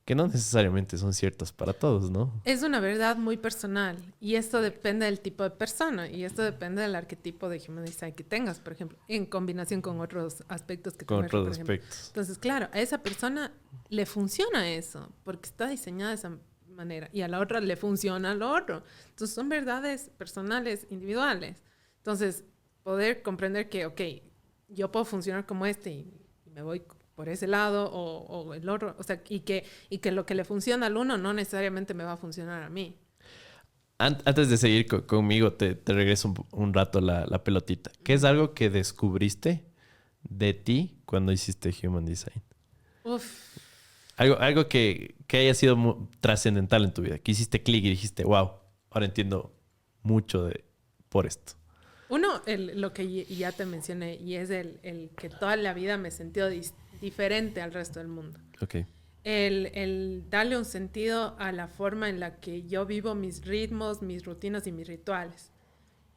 que no necesariamente son ciertas para todos, ¿no? Es una verdad muy personal y esto depende del tipo de persona y esto depende del arquetipo de Human Design que tengas, por ejemplo, en combinación con otros aspectos que Con tengas, por otros ejemplo. aspectos. Entonces, claro, a esa persona le funciona eso porque está diseñada de esa manera y a la otra le funciona lo otro. Entonces, son verdades personales, individuales. Entonces, poder comprender que, ok, yo puedo funcionar como este y me voy por ese lado o el otro, o sea, y que lo que le funciona al uno no necesariamente me va a funcionar a mí. Antes de seguir conmigo, te regreso un rato la pelotita. ¿Qué es algo que descubriste de ti cuando hiciste Human Design? Uf. Algo que haya sido trascendental en tu vida, que hiciste clic y dijiste, wow, ahora entiendo mucho por esto. Uno, lo que ya te mencioné, y es el que toda la vida me he sentido diferente al resto del mundo. Ok. El darle un sentido a la forma en la que yo vivo mis ritmos, mis rutinas y mis rituales.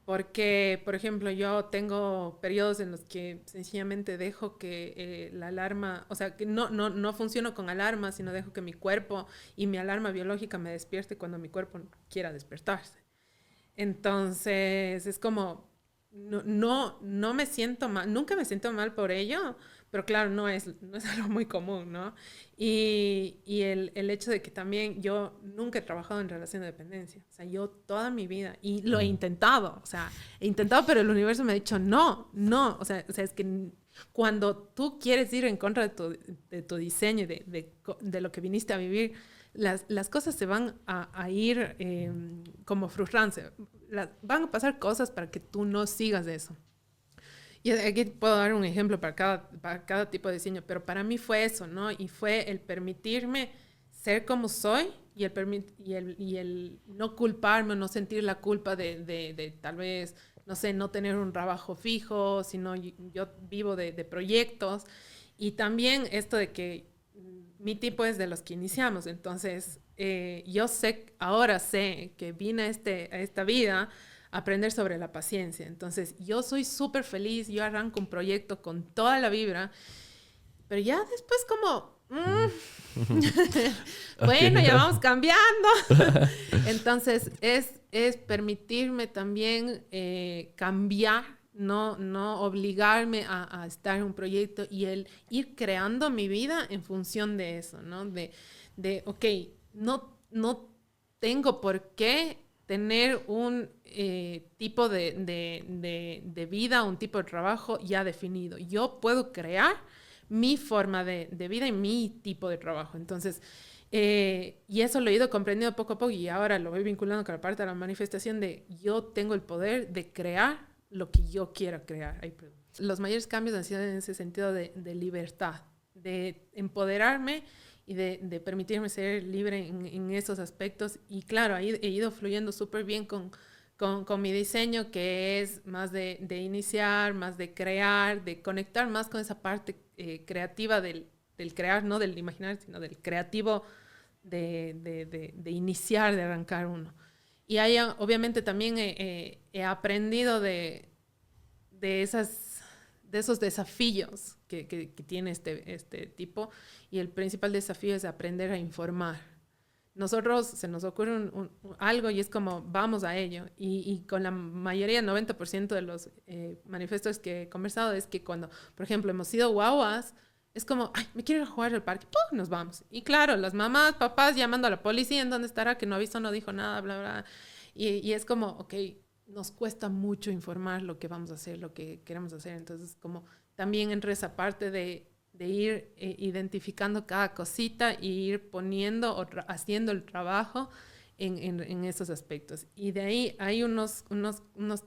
Porque, por ejemplo, yo tengo periodos en los que sencillamente dejo que la alarma, o sea, que no funciono con alarma, sino dejo que mi cuerpo y mi alarma biológica me despierte cuando mi cuerpo quiera despertarse. Entonces, es como, no me siento mal, nunca me siento mal por ello, pero claro, no es algo muy común, ¿no? Y el hecho de que también yo nunca he trabajado en relación de dependencia, o sea, yo toda mi vida, y lo he intentado, o sea, he intentado, pero el universo me ha dicho, no, o sea, es que cuando tú quieres ir en contra de tu diseño y de lo que viniste a vivir, las cosas se van a ir como frustrándose. Van a pasar cosas para que tú no sigas de eso. Y aquí puedo dar un ejemplo para cada tipo de diseño, pero para mí fue eso, ¿no? Y fue el permitirme ser como soy y el no culparme, no sentir la culpa de tal vez, no sé, no tener un trabajo fijo, sino yo vivo de proyectos. Y también esto de que mi tipo es de los que iniciamos, entonces yo ahora sé que vine a esta vida a aprender sobre la paciencia. Entonces yo soy súper feliz, yo arranco un proyecto con toda la vibra, pero ya después como, bueno, ya Ok. vamos cambiando. Entonces es permitirme también cambiar, no obligarme a estar en un proyecto y el ir creando mi vida en función de eso, ¿no? Ok, no tengo por qué tener un tipo de vida, un tipo de trabajo ya definido. Yo puedo crear mi forma de vida y mi tipo de trabajo. Entonces, y eso lo he ido comprendiendo poco a poco y ahora lo voy vinculando con la parte de la manifestación de yo tengo el poder de crear lo que yo quiera crear. Ay, los mayores cambios han sido en ese sentido de libertad, de empoderarme y de permitirme ser libre en esos aspectos. Y claro, ahí he ido fluyendo súper bien con mi diseño, que es más de iniciar, más de crear, de conectar más con esa parte creativa del crear, no del imaginar, sino del creativo de iniciar, de arrancar uno. Y ahí obviamente también he aprendido de esos desafíos que tiene este tipo, y el principal desafío es aprender a informar. Nosotros se nos ocurre algo y es como vamos a ello, y con la mayoría, 90% de los manifestos que he conversado es que cuando, por ejemplo, hemos sido guaguas, es como, ay, me quiero ir a jugar al parque, ¡pum! Nos vamos. Y claro, las mamás, papás llamando a la policía, ¿en dónde estará? Que no avisó, no dijo nada, bla, bla. Y es como, ok, nos cuesta mucho informar lo que vamos a hacer, lo que queremos hacer. Entonces, como también entre esa parte de ir identificando cada cosita y ir poniendo o haciendo el trabajo en esos aspectos. Y de ahí hay unos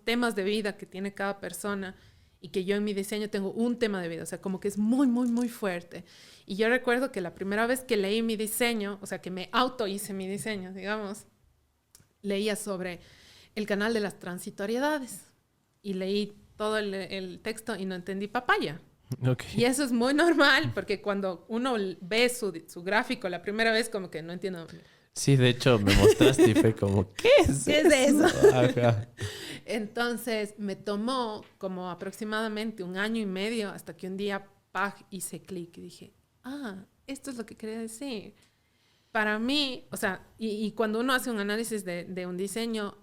temas de vida que tiene cada persona y que yo en mi diseño tengo un tema de vida, o sea, como que es muy, muy, muy fuerte. Y yo recuerdo que la primera vez que leí mi diseño, o sea, que me auto hice mi diseño, digamos, leía sobre el canal de las transitoriedades y leí todo el texto y no entendí papaya. Okay. Y eso es muy normal porque cuando uno ve su gráfico la primera vez como que no entiendo. Sí, de hecho me mostraste y fue como, ¿qué es eso? Ajá. Entonces me tomó como aproximadamente 1 año y medio hasta que un día, hice clic y dije, esto es lo que quería decir. Para mí, o sea, y cuando uno hace un análisis de un diseño,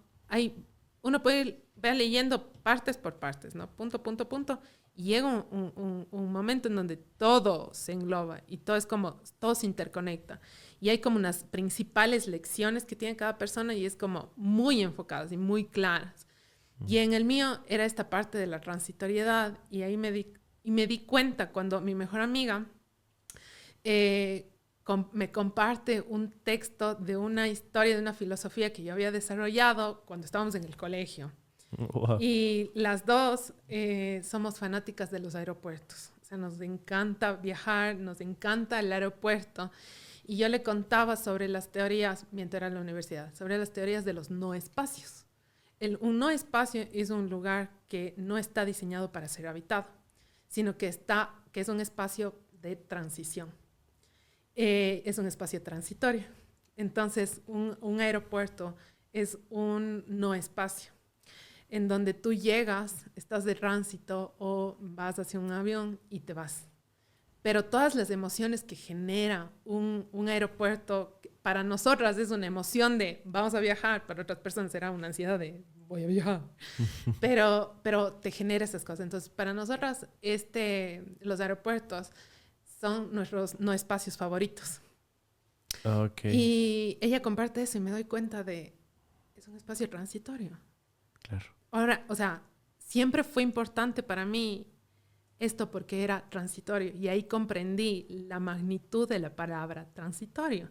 uno puede ver leyendo partes por partes, ¿no? Punto, punto, punto. Y llega un momento en donde todo se engloba y todo es como, todo se interconecta. Y hay como unas principales lecciones que tiene cada persona y es como muy enfocadas y muy claras. Y en el mío era esta parte de la transitoriedad y ahí me di cuenta cuando mi mejor amiga me comparte un texto de una historia, de una filosofía que yo había desarrollado cuando estábamos en el colegio. Wow. Y las dos somos fanáticas de los aeropuertos. O sea, nos encanta viajar, nos encanta el aeropuerto. Y yo le contaba sobre las teorías, mientras era en la universidad, sobre las teorías de los no espacios. Un no espacio es un lugar que no está diseñado para ser habitado, sino que es un espacio de transición. Es un espacio transitorio. Entonces, un aeropuerto es un no espacio, en donde tú llegas, estás de tránsito o vas hacia un avión y te vas. Pero todas las emociones que genera un aeropuerto, para nosotras es una emoción de vamos a viajar, para otras personas será una ansiedad de voy a viajar. pero te genera esas cosas. Entonces, para nosotras, los aeropuertos son nuestros no espacios favoritos. Okay. Y ella comparte eso y me doy cuenta es un espacio transitorio. Claro. Ahora, o sea, siempre fue importante para mí esto porque era transitorio y ahí comprendí la magnitud de la palabra transitorio.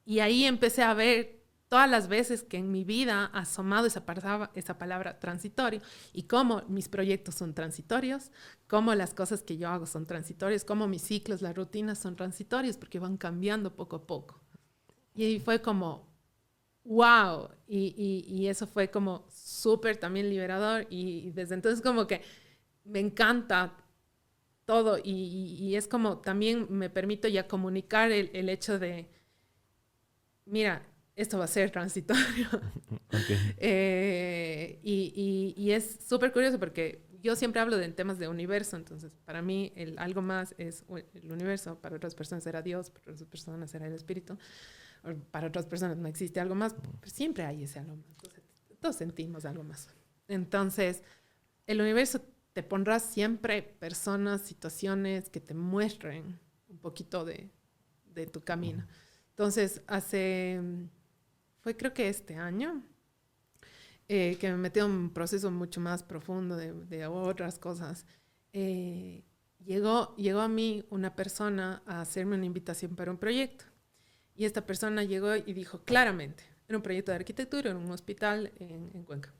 Y ahí empecé a ver todas las veces que en mi vida ha asomado esa palabra transitorio y cómo mis proyectos son transitorios, cómo las cosas que yo hago son transitorias, cómo mis ciclos, las rutinas son transitorios porque van cambiando poco a poco. Y ahí fue como, wow, y eso fue como súper también liberador y desde entonces como que me encanta todo y es como también me permito ya comunicar el hecho de, mira, esto va a ser transitorio. Okay. Y es súper curioso porque yo siempre hablo de temas de universo, entonces para mí algo más es el universo, para otras personas será Dios, para otras personas será el espíritu, para otras personas no existe algo más, pero siempre hay ese algo más. Entonces, todos sentimos algo más. Entonces, el universo te pondrá siempre personas, situaciones que te muestren un poquito de tu camino. Entonces, fue creo que este año, que me metí en un proceso mucho más profundo de otras cosas. Llegó a mí una persona a hacerme una invitación para un proyecto. Y esta persona llegó y dijo claramente, era un proyecto de arquitectura en un hospital en Cuenca.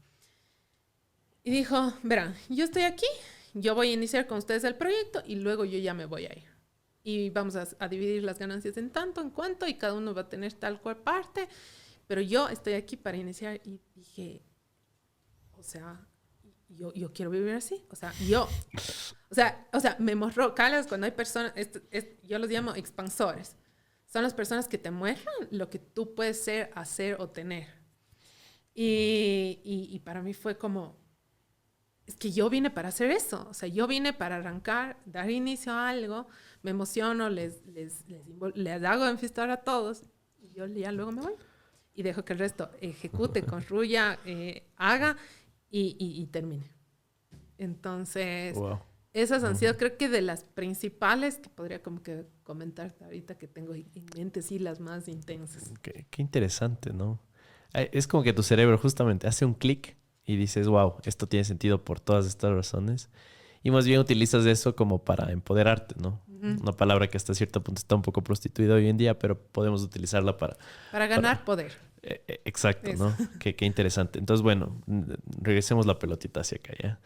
Y dijo, verán, yo estoy aquí, yo voy a iniciar con ustedes el proyecto y luego yo ya me voy a ir. Y vamos a dividir las ganancias en tanto, en cuanto, y cada uno va a tener tal cual parte, pero yo estoy aquí para iniciar. Y dije, o sea, yo quiero vivir así. O sea, me mostró calas cuando hay personas, yo los llamo expansores. Son las personas que te muestran lo que tú puedes ser, hacer o tener. Y para mí fue como, es que yo vine para hacer eso. O sea, yo vine para arrancar, dar inicio a algo, me emociono, les hago enfiestar a todos y yo ya luego me voy. Y dejo que el resto ejecute, construya, haga y termine. Entonces, wow. Esas han sido, creo que de las principales que podría como que comentar ahorita que tengo en mente, sí, las más intensas. Qué interesante, ¿no? Es como que tu cerebro justamente hace un clic y dices, wow, esto tiene sentido por todas estas razones. Y más bien utilizas eso como para empoderarte, ¿no? Uh-huh. Una palabra que hasta cierto punto está un poco prostituida hoy en día, pero podemos utilizarla para ganar poder. Exacto, Eso. ¿no? Qué interesante. Entonces, bueno, regresemos la pelotita hacia acá, ¿ya?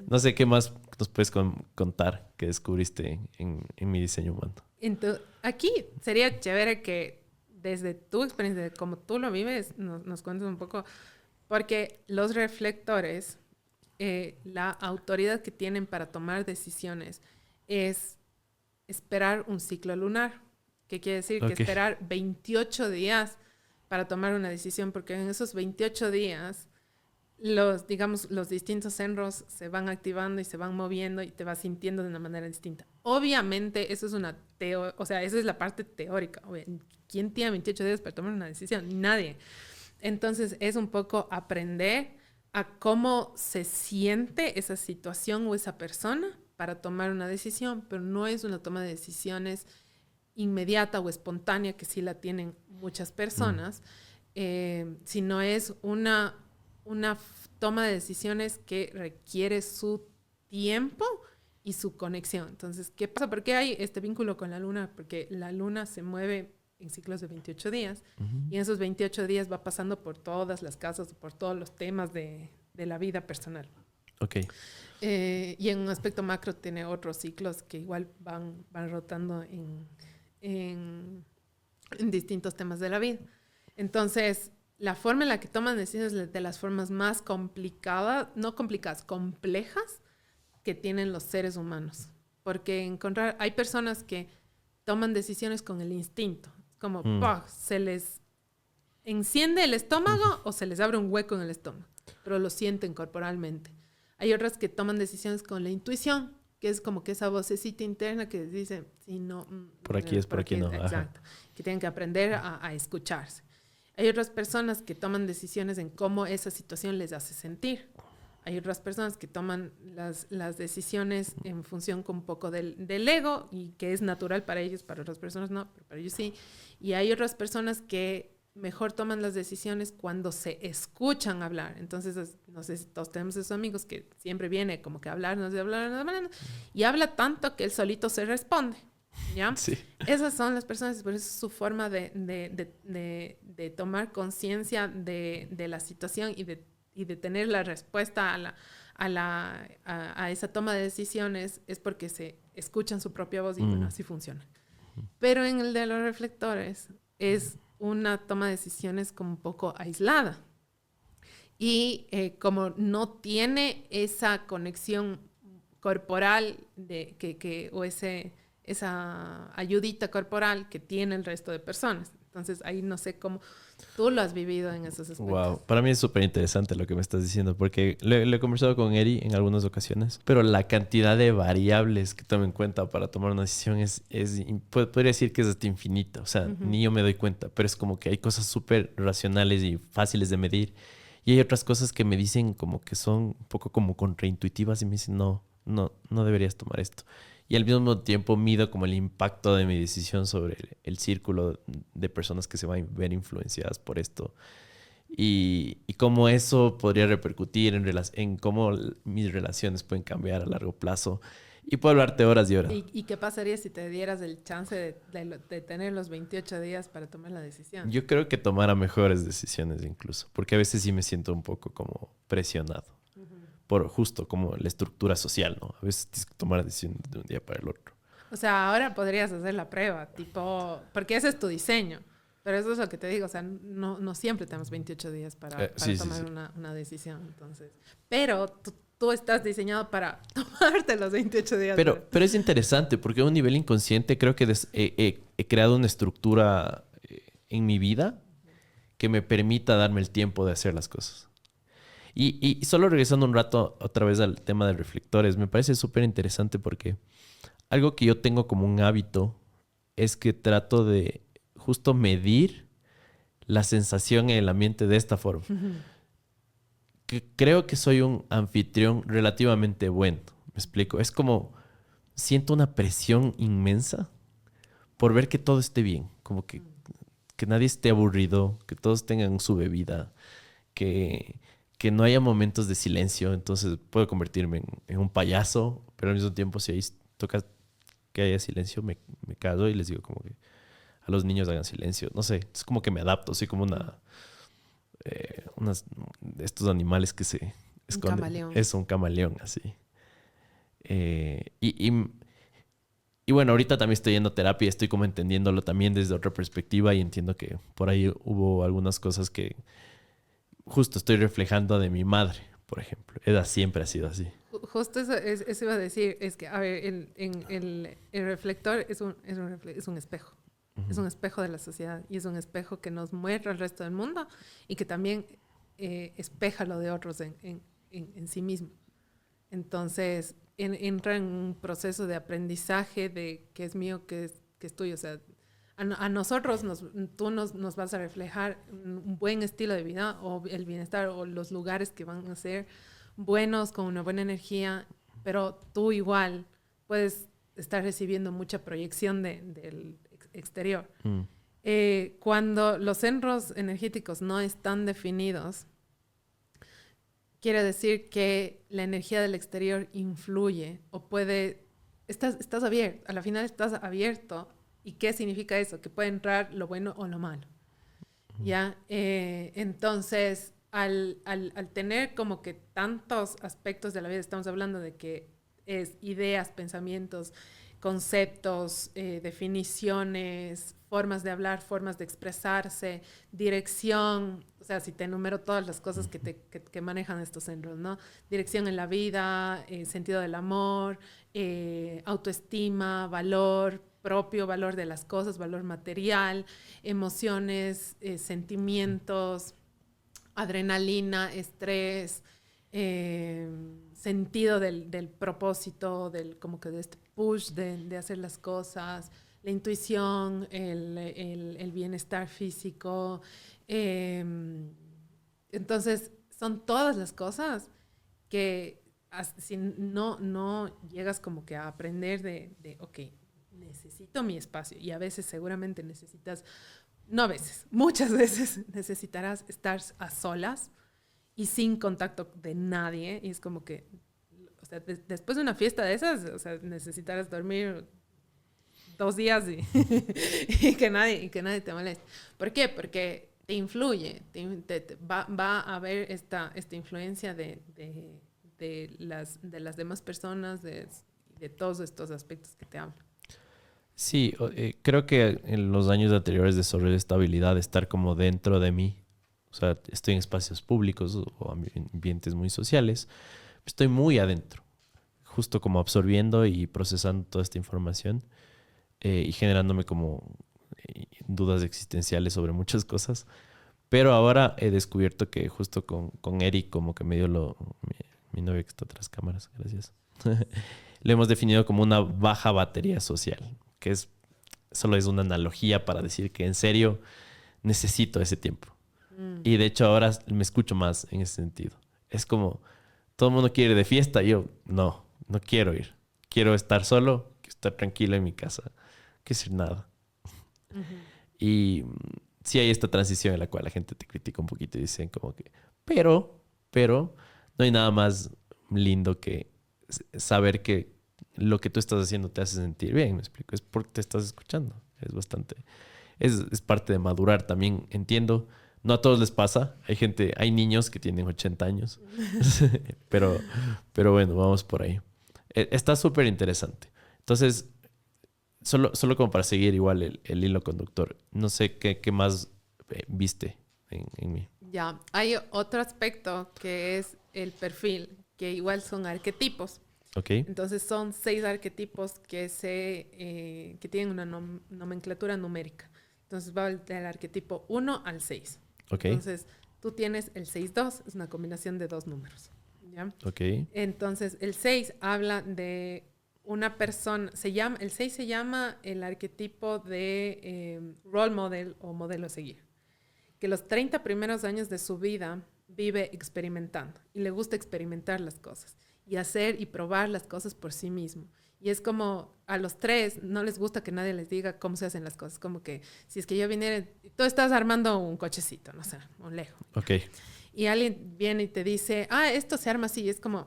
No sé qué más nos puedes contar que descubriste en mi diseño humano. Aquí sería chévere que desde tu experiencia, de cómo tú lo vives, nos cuentes un poco, porque los reflectores, la autoridad que tienen para tomar decisiones es esperar un ciclo lunar. ¿Qué quiere decir? Que Ok. esperar 28 días para tomar una decisión, porque en esos 28 días digamos, los distintos centros se van activando y se van moviendo y te vas sintiendo de una manera distinta. Obviamente, eso es o sea, esa es la parte teórica. ¿Quién tiene 28 días para tomar una decisión? Nadie. Entonces, es un poco aprender a cómo se siente esa situación o esa persona para tomar una decisión, pero no es una toma de decisiones inmediata o espontánea, que sí la tienen muchas personas, sino es una toma de decisiones que requiere su tiempo y su conexión. Entonces, ¿qué pasa? ¿Por qué hay este vínculo con la luna? Porque la luna se mueve en ciclos de 28 días y en esos 28 días va pasando por todas las casas, por todos los temas de la vida personal. Ok. Y en un aspecto macro tiene otros ciclos que igual van rotando en distintos temas de la vida. Entonces, la forma en la que toman decisiones es de las formas más complicadas, no complicadas, complejas que tienen los seres humanos. Porque hay personas que toman decisiones con el instinto. Como, ¡pah!, se les enciende el estómago o se les abre un hueco en el estómago, pero lo sienten corporalmente. Hay otras que toman decisiones con la intuición, que es como que esa vocecita interna que dice, sí, no, por aquí es, por aquí no. Exacto. Ajá. Que tienen que aprender a escucharse. Hay otras personas que toman decisiones en cómo esa situación les hace sentir. Hay otras personas que toman las decisiones en función con un poco del ego y que es natural para ellos, para otras personas no, pero para ellos sí. Y hay otras personas que mejor toman las decisiones cuando se escuchan hablar. Entonces, no sé si todos tenemos esos amigos que siempre viene como que hablarnos y habla tanto que él solito se responde. ¿Ya? Sí. Esas son las personas, por eso es su forma de tomar conciencia de la situación y de tener la respuesta a esa toma de decisiones, es porque se escuchan su propia voz y bueno, así funciona. Pero en el de los reflectores es una toma de decisiones como un poco aislada. Y como no tiene esa conexión corporal o esa ayudita corporal que tiene el resto de personas. Entonces, ahí no sé cómo tú lo has vivido en esos aspectos. Wow, para mí es súper interesante lo que me estás diciendo, porque le he conversado con Eri en algunas ocasiones, pero la cantidad de variables que tomo en cuenta para tomar una decisión podría decir que es hasta infinita. O sea, ni yo me doy cuenta, pero es como que hay cosas súper racionales y fáciles de medir. Y hay otras cosas que me dicen como que son un poco como contraintuitivas y me dicen, no deberías tomar esto. Y al mismo tiempo mido como el impacto de mi decisión sobre el círculo de personas que se van a ver influenciadas por esto. Y cómo eso podría repercutir en cómo mis relaciones pueden cambiar a largo plazo. Y puedo hablarte horas y horas. ¿Y qué pasaría si te dieras el chance de tener los 28 días para tomar la decisión? Yo creo que tomara mejores decisiones incluso, porque a veces sí me siento un poco como presionado. Por justo como la estructura social, ¿no? A veces tienes que tomar decisiones de un día para el otro. O sea, ahora podrías hacer la prueba, porque ese es tu diseño. Pero eso es lo que te digo, o sea, no siempre tenemos 28 días para tomar una decisión, entonces. Pero tú estás diseñado para tomarte los 28 días. Pero es interesante, porque a un nivel inconsciente creo que he creado una estructura en mi vida que me permita darme el tiempo de hacer las cosas. Y solo regresando un rato otra vez al tema de reflectores, me parece súper interesante porque algo que yo tengo como un hábito es que trato de justo medir la sensación en el ambiente de esta forma. Que creo que soy un anfitrión relativamente bueno, ¿me explico? Es como siento una presión inmensa por ver que todo esté bien, como que nadie esté aburrido, que todos tengan su bebida, que no haya momentos de silencio. Entonces puedo convertirme en un payaso, pero al mismo tiempo si ahí toca que haya silencio, me callo y les digo como que a los niños hagan silencio. No sé, es como que me adapto, soy como de estos animales que se esconden. Un camaleón. Es un camaleón, así. Y bueno, ahorita también estoy yendo a terapia, estoy como entendiéndolo también desde otra perspectiva y entiendo que por ahí hubo algunas cosas que justo estoy reflejando de mi madre, por ejemplo. Ella siempre ha sido así. Justo eso iba a decir, es que, a ver, el reflector es un espejo. Es un espejo de la sociedad y es un espejo que nos muestra al resto del mundo y que también espeja lo de otros en sí mismo. Entonces, entra en un proceso de aprendizaje de qué es mío, qué es tuyo. O sea, a nosotros tú nos vas a reflejar un buen estilo de vida o el bienestar o los lugares que van a ser buenos, con una buena energía, pero tú igual puedes estar recibiendo mucha proyección del exterior. Cuando los centros energéticos no están definidos, quiere decir que la energía del exterior influye o estás abierto, a la final estás abierto. ¿Y qué significa eso? Que puede entrar lo bueno o lo malo. ¿Ya? Entonces, al tener como que tantos aspectos de la vida, estamos hablando de que es ideas, pensamientos, conceptos, definiciones, formas de hablar, formas de expresarse, dirección, o sea, si te enumero todas las cosas que manejan estos centros, ¿no? Dirección en la vida, sentido del amor, autoestima, valor propio, valor de las cosas, valor material, emociones, sentimientos, adrenalina, estrés, sentido del propósito, como que de este push de hacer las cosas, la intuición, el bienestar físico. Entonces, son todas las cosas que si no llegas como que a aprender ok, necesito mi espacio. Y a veces seguramente necesitas, no a veces, muchas veces necesitarás estar a solas y sin contacto de nadie. Y es como que, o sea, después de una fiesta de esas, o sea, necesitarás dormir 2 días y que nadie te moleste. ¿Por qué? Porque te influye, va a haber esta influencia de las demás personas, de todos estos aspectos que te hablo. Sí, creo que en los años anteriores desarrollé esta habilidad de estar como dentro de mí. O sea, estoy en espacios públicos o ambientes muy sociales. Estoy muy adentro, justo como absorbiendo y procesando toda esta información y generándome como dudas existenciales sobre muchas cosas. Pero ahora he descubierto que justo con Eric, como que me dio mi novia que está tras cámaras, gracias. Le hemos definido como una baja batería social, que solo es una analogía para decir que en serio necesito ese tiempo. Y de hecho ahora me escucho más en ese sentido. Es como, todo el mundo quiere ir de fiesta, y yo no quiero ir. Quiero estar solo, estar tranquilo en mi casa, no quiero decir nada. Y sí hay esta transición en la cual la gente te critica un poquito y dicen como que, pero no hay nada más lindo que saber que lo que tú estás haciendo te hace sentir bien, me explico. Es porque te estás escuchando. Es parte de madurar también, entiendo. No a todos les pasa. Hay niños que tienen 80 años. pero bueno, vamos por ahí. Está súper interesante. Entonces, solo como para seguir igual el hilo conductor. No sé qué más viste en mí. Ya, hay otro aspecto que es el perfil, que igual son arquetipos. Okay. Entonces son 6 arquetipos que tienen una nomenclatura numérica. Entonces va del arquetipo 1 al 6. Okay. Entonces tú tienes el 6-2, es una combinación de 2 números. ¿Ya? Okay. Entonces el 6 habla de una persona, el 6 se llama el arquetipo de role model o modelo a seguir, que los 30 primeros años de su vida vive experimentando y le gusta experimentar las cosas y hacer y probar las cosas por sí mismo. Y es como a los 3 no les gusta que nadie les diga cómo se hacen las cosas. Como que si es que yo viniera, tú estás armando un cochecito, no sé, un Lego. Okay. Y alguien viene y te dice, esto se arma así. Y es como,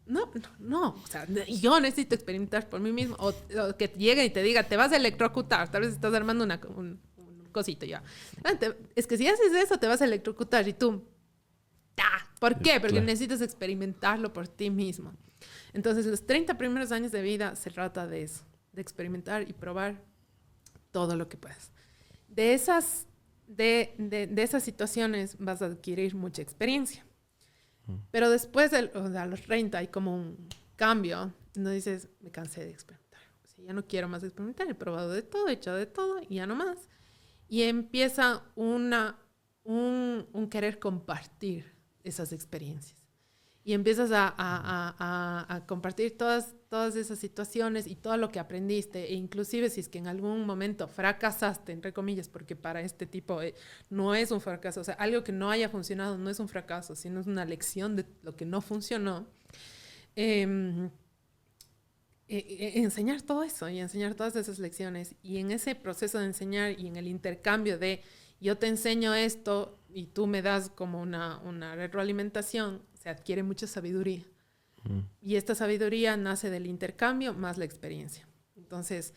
no. O sea, yo necesito experimentar por mí mismo. O que llegue y te diga, te vas a electrocutar. Tal vez estás armando un cosito ya. Es que si haces eso te vas a electrocutar y tú... ¿Por qué? Porque necesitas experimentarlo por ti mismo. Entonces, los 30 primeros años de vida se trata de eso, de experimentar y probar todo lo que puedas. De esas situaciones vas a adquirir mucha experiencia. Pero después, a los 30, hay como un cambio. No dices, me cansé de experimentar. O sea, ya no quiero más experimentar. He probado de todo, he hecho de todo y ya no más. Y empieza un querer compartir esas experiencias. Y empiezas a compartir todas esas situaciones y todo lo que aprendiste. E inclusive si es que en algún momento fracasaste, entre comillas, porque para este tipo no es un fracaso. O sea, algo que no haya funcionado no es un fracaso, sino es una lección de lo que no funcionó. Enseñar todo eso y enseñar todas esas lecciones. Y en ese proceso de enseñar y en el intercambio de yo te enseño esto y tú me das como una retroalimentación, se adquiere mucha sabiduría. Y esta sabiduría nace del intercambio más la experiencia. Entonces,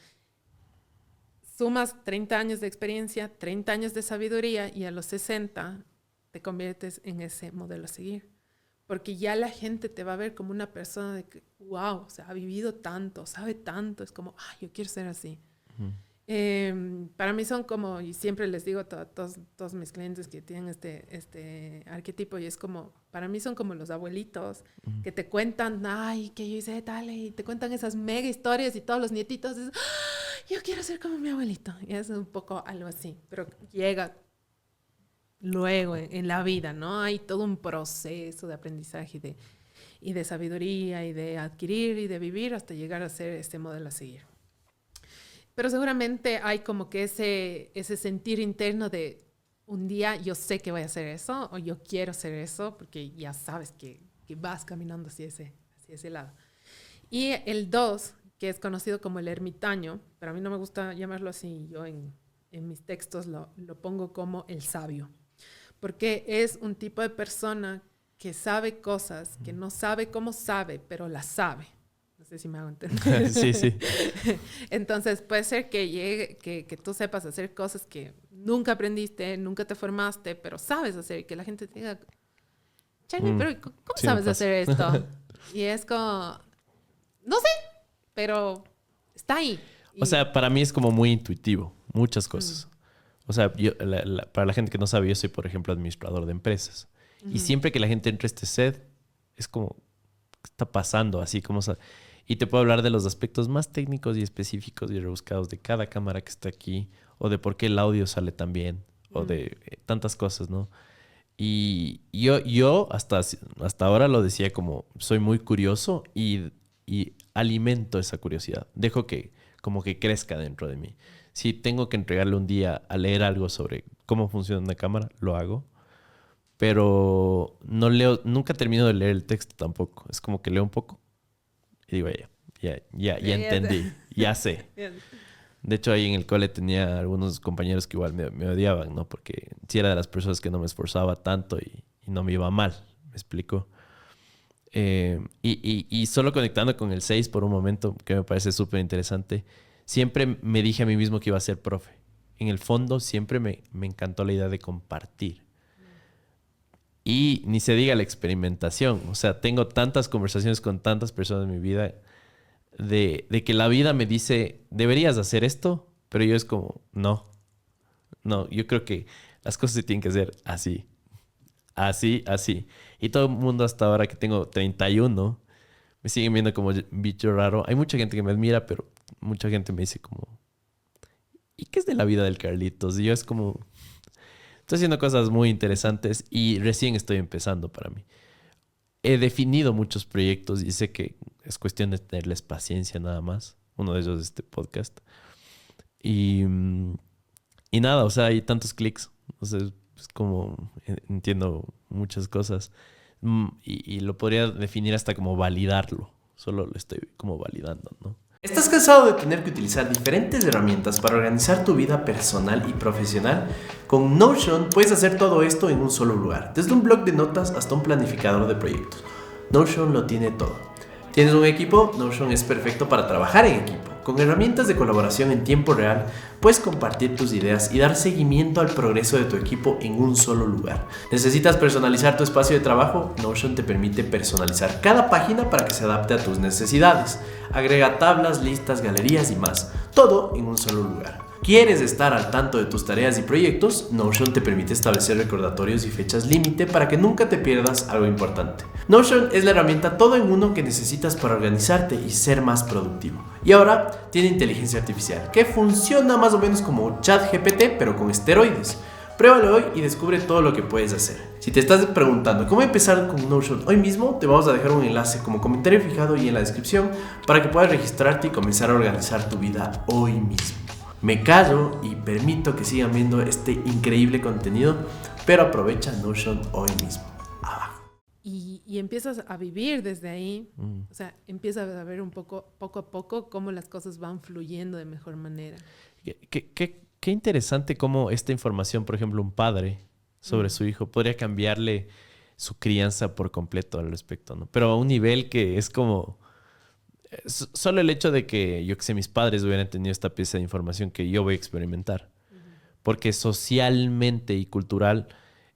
sumas 30 años de experiencia, 30 años de sabiduría y a los 60 te conviertes en ese modelo a seguir. Porque ya la gente te va a ver como una persona de que, wow, o sea, ha vivido tanto, sabe tanto. Es como, yo quiero ser así. Para mí son como, y siempre les digo a todos mis clientes que tienen este arquetipo, y es como, para mí son como los abuelitos que te cuentan, que yo hice tal, y te cuentan esas mega historias y todos los nietitos dicen, yo quiero ser como mi abuelito. Y es un poco algo así, pero llega luego en la vida, ¿no? Hay todo un proceso de aprendizaje y de sabiduría y de adquirir y de vivir hasta llegar a ser este modelo a seguir. Pero seguramente hay como que ese sentir interno de un día yo sé que voy a hacer eso o yo quiero hacer eso porque ya sabes que vas caminando hacia ese lado. Y el 2, que es conocido como el ermitaño, pero a mí no me gusta llamarlo así, yo en mis textos lo pongo como el sabio, porque es un tipo de persona que sabe cosas, que no sabe cómo sabe, pero las sabe. No sé si me hago entender. Sí. Entonces, puede ser que tú sepas hacer cosas que nunca aprendiste, nunca te formaste, pero sabes hacer. Y que la gente te diga, Charlie, pero ¿cómo sabes hacer esto? Y es como, no sé, pero está ahí. O sea, para mí es como muy intuitivo, muchas cosas. O sea, para la gente que no sabe, yo soy, por ejemplo, administrador de empresas. Y siempre que la gente entra a este set, es como, ¿qué está pasando? Así como... Y te puedo hablar de los aspectos más técnicos y específicos y rebuscados de cada cámara que está aquí, o de por qué el audio sale tan bien, o de tantas cosas, ¿no? Y yo hasta ahora lo decía como, soy muy curioso y alimento esa curiosidad. Dejo que como que crezca dentro de mí. Si tengo que entregarle un día a leer algo sobre cómo funciona una cámara, lo hago. Pero no leo, nunca termino de leer el texto tampoco. Es como que leo un poco y digo, ya entendí, ya sé. De hecho, ahí en el cole tenía algunos compañeros que igual me odiaban, ¿no? Porque sí era de las personas que no me esforzaba tanto y no me iba mal, ¿me explico? Y solo conectando con el 6 por un momento, que me parece súper interesante, siempre me dije a mí mismo que iba a ser profe. En el fondo siempre me encantó la idea de compartir. Y ni se diga la experimentación. O sea, tengo tantas conversaciones con tantas personas en mi vida de que la vida me dice, deberías hacer esto, pero yo es como, no, yo creo que las cosas se tienen que hacer así. Y todo el mundo hasta ahora que tengo 31, me siguen viendo como bicho raro. Hay mucha gente que me admira, pero mucha gente me dice como, ¿y qué es de la vida del Carlitos? Y yo es como... Estoy haciendo cosas muy interesantes y recién estoy empezando para mí. He definido muchos proyectos y sé que es cuestión de tenerles paciencia nada más. Uno de ellos es este podcast. Y nada, o sea, hay tantos clics. O sea, es como entiendo muchas cosas. Y lo podría definir hasta como validarlo. Solo lo estoy como validando, ¿no? ¿Estás cansado de tener que utilizar diferentes herramientas para organizar tu vida personal y profesional? Con Notion puedes hacer todo esto en un solo lugar, desde un blog de notas hasta un planificador de proyectos. Notion lo tiene todo. ¿Tienes un equipo? Notion es perfecto para trabajar en equipo. Con herramientas de colaboración en tiempo real, puedes compartir tus ideas y dar seguimiento al progreso de tu equipo en un solo lugar. ¿Necesitas personalizar tu espacio de trabajo? Notion te permite personalizar cada página para que se adapte a tus necesidades. Agrega tablas, listas, galerías y más. Todo en un solo lugar. ¿Quieres estar al tanto de tus tareas y proyectos? Notion te permite establecer recordatorios y fechas límite para que nunca te pierdas algo importante. Notion es la herramienta todo en uno que necesitas para organizarte y ser más productivo. Y ahora tiene inteligencia artificial, que funciona más o menos como ChatGPT, pero con esteroides. Pruébalo hoy y descubre todo lo que puedes hacer. Si te estás preguntando cómo empezar con Notion hoy mismo, te vamos a dejar un enlace como comentario fijado y en la descripción para que puedas registrarte y comenzar a organizar tu vida hoy mismo. Me callo y permito que sigan viendo este increíble contenido, pero aprovecha Notion hoy mismo. Abajo. Y empiezas a vivir desde ahí, o sea, empiezas a ver poco a poco cómo las cosas van fluyendo de mejor manera. Qué interesante cómo esta información, por ejemplo, un padre sobre su hijo podría cambiarle su crianza por completo al respecto, ¿no? Pero a un nivel que es como... Solo el hecho de que, yo que sé, mis padres hubieran tenido esta pieza de información que yo voy a experimentar. Porque socialmente y cultural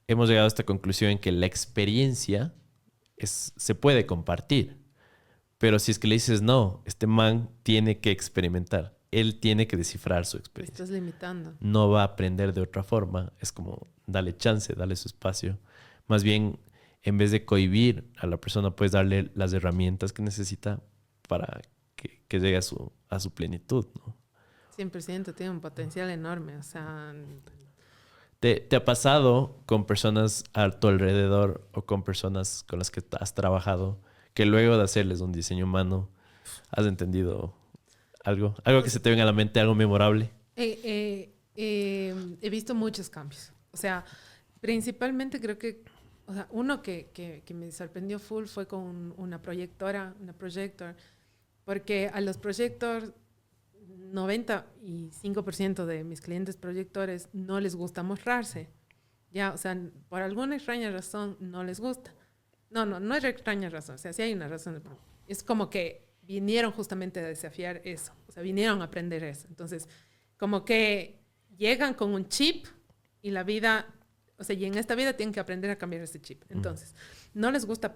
hemos llegado a esta conclusión en que la experiencia se puede compartir. Pero si es que le dices, no, este man tiene que experimentar. Él tiene que descifrar su experiencia. Estás limitando. No va a aprender de otra forma. Es como, dale chance, dale su espacio. Más bien, en vez de cohibir a la persona, puedes darle las herramientas que necesita para que llegue a su plenitud, ¿no? 100% tiene un potencial enorme, o sea... ¿Te ha pasado con personas a tu alrededor o con personas con las que has trabajado que luego de hacerles un diseño humano has entendido algo? Algo que se te venga a la mente, algo memorable. He visto muchos cambios. O sea, principalmente creo que... O sea, uno que me sorprendió full fue con una projector, porque a los projectors, 95% de mis clientes proyectores no les gusta mostrarse. Ya, o sea, por alguna extraña razón no les gusta. No es extraña razón, o sea, sí hay una razón. Es como que vinieron justamente a desafiar eso, o sea, vinieron a aprender eso. Entonces, como que llegan con un chip y la vida... O sea, y en esta vida tienen que aprender a cambiar ese chip. Entonces, no les gusta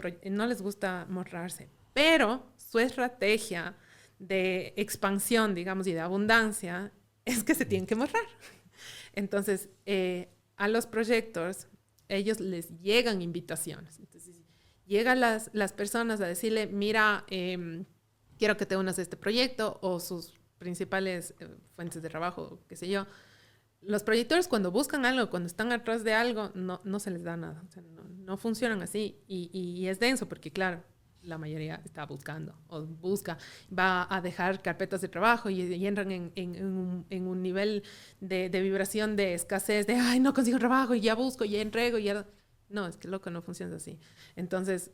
mostrarse. Pero su estrategia de expansión, digamos, y de abundancia es que se tienen que mostrar. Entonces, a los projectors, ellos les llegan invitaciones. Entonces, llegan las personas a decirle, mira, quiero que te unas a este proyecto, o sus principales fuentes de trabajo, qué sé yo. Los proyectores cuando buscan algo, cuando están atrás de algo, no se les da nada. O sea, no funcionan así. Y es denso porque, claro, la mayoría está buscando o busca, va a dejar carpetas de trabajo y entran en un nivel de vibración de escasez, de, ay, no consigo trabajo y ya busco, ya entrego, ya... No, es que loco, no funciona así. Entonces,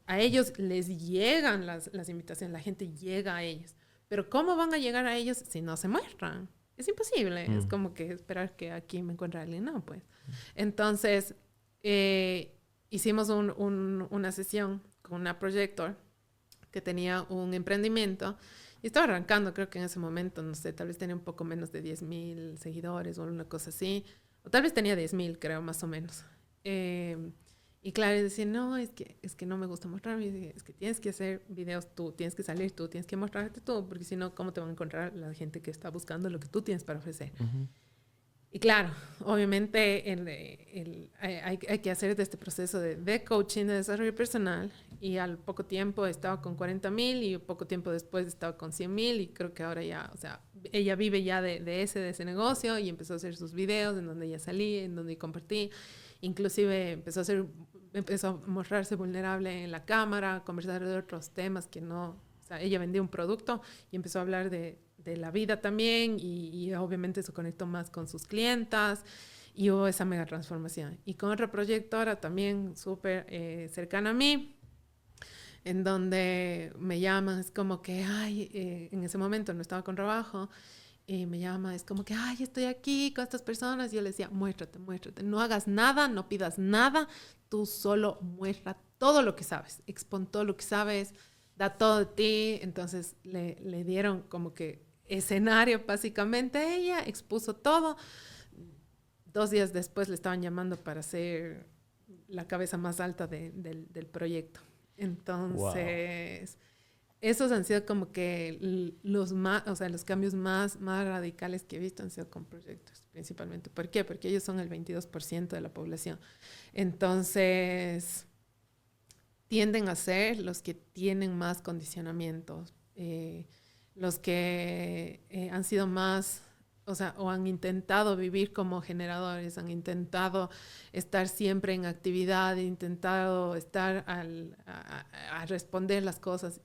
a ellos les llegan las invitaciones, la gente llega a ellos. Pero ¿cómo van a llegar a ellos si no se muestran? Es imposible, es como que esperar que aquí me encuentre alguien, no, pues. Entonces, hicimos una sesión con una projector que tenía un emprendimiento y estaba arrancando, creo que en ese momento, no sé, tal vez tenía un poco menos de 10,000 seguidores o una cosa así, o tal vez tenía 10,000, creo, más o menos. Y claro, decía, no, es que no me gusta mostrarme, es que tienes que hacer videos tú, tienes que salir tú, tienes que mostrarte tú, porque si no, ¿cómo te van a encontrar la gente que está buscando lo que tú tienes para ofrecer? Y claro, obviamente hay que hacer este proceso de coaching, de desarrollo personal, y al poco tiempo estaba con 40,000 y poco tiempo después estaba con 100,000 y creo que ahora ya, o sea, ella vive ya de ese negocio y empezó a hacer sus videos en donde ella salía, en donde compartí. Inclusive empezó a mostrarse vulnerable en la cámara, conversar de otros temas que no... O sea, ella vendía un producto y empezó a hablar de la vida también y obviamente se conectó más con sus clientas y hubo esa mega transformación. Y con otra proyectora también súper cercana a mí, en donde me llaman, es como que, ay, en ese momento no estaba con trabajo, y me llama, es como que, ay, estoy aquí con estas personas. Y yo le decía, muéstrate, no hagas nada, no pidas nada, tú solo muestra todo lo que sabes, expon todo lo que sabes, da todo de ti. Entonces le dieron como que escenario básicamente a ella, expuso todo. 2 días después le estaban llamando para ser la cabeza más alta del proyecto. Entonces, esos han sido como que los cambios más radicales que he visto han sido con proyectos, principalmente. ¿Por qué? Porque ellos son el 22% de la población. Entonces, tienden a ser los que tienen más condicionamientos, los que han sido más, o han intentado vivir como generadores, han intentado estar siempre en actividad, intentado estar a responder las cosas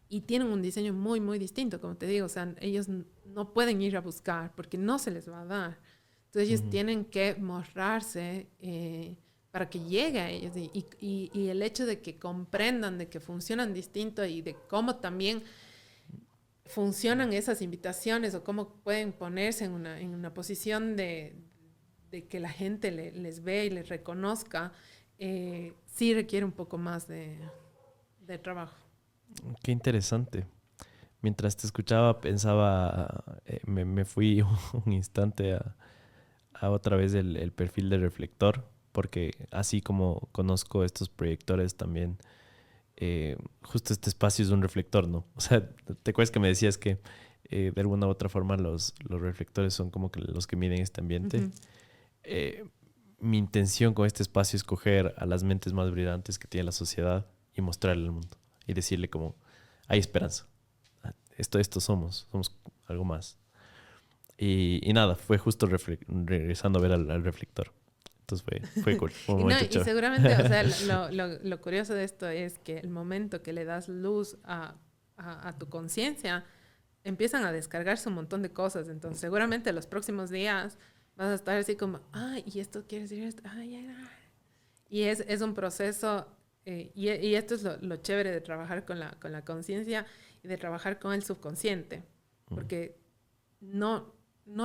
y tienen un diseño muy, muy distinto, como te digo. O sea, ellos no pueden ir a buscar porque no se les va a dar. Entonces ellos tienen que mostrarse para que llegue a ellos y el hecho de que comprendan de que funcionan distinto y de cómo también funcionan esas invitaciones o cómo pueden ponerse en una posición de que la gente les ve y les reconozca, sí requiere un poco más de trabajo. Qué interesante. Mientras te escuchaba pensaba, me fui un instante a otra vez el perfil de Reflector, porque así como conozco estos proyectores también, justo este espacio es un reflector, ¿no? O sea, ¿te acuerdas que me decías que de alguna u otra forma los reflectores son como que los que miden este ambiente? Uh-huh. Mi intención con este espacio es coger a las mentes más brillantes que tiene la sociedad y mostrarle al mundo y decirle como, hay esperanza. Esto somos algo más. Y nada, fue justo regresando a ver al reflector. Entonces fue cool. Y seguramente, o sea, lo curioso de esto es que el momento que le das luz a tu conciencia, empiezan a descargarse un montón de cosas. Entonces, seguramente los próximos días vas a estar así como, y esto quiere decir esto, Y es un proceso, y esto es lo chévere de trabajar con la conciencia y de trabajar con el subconsciente, porque no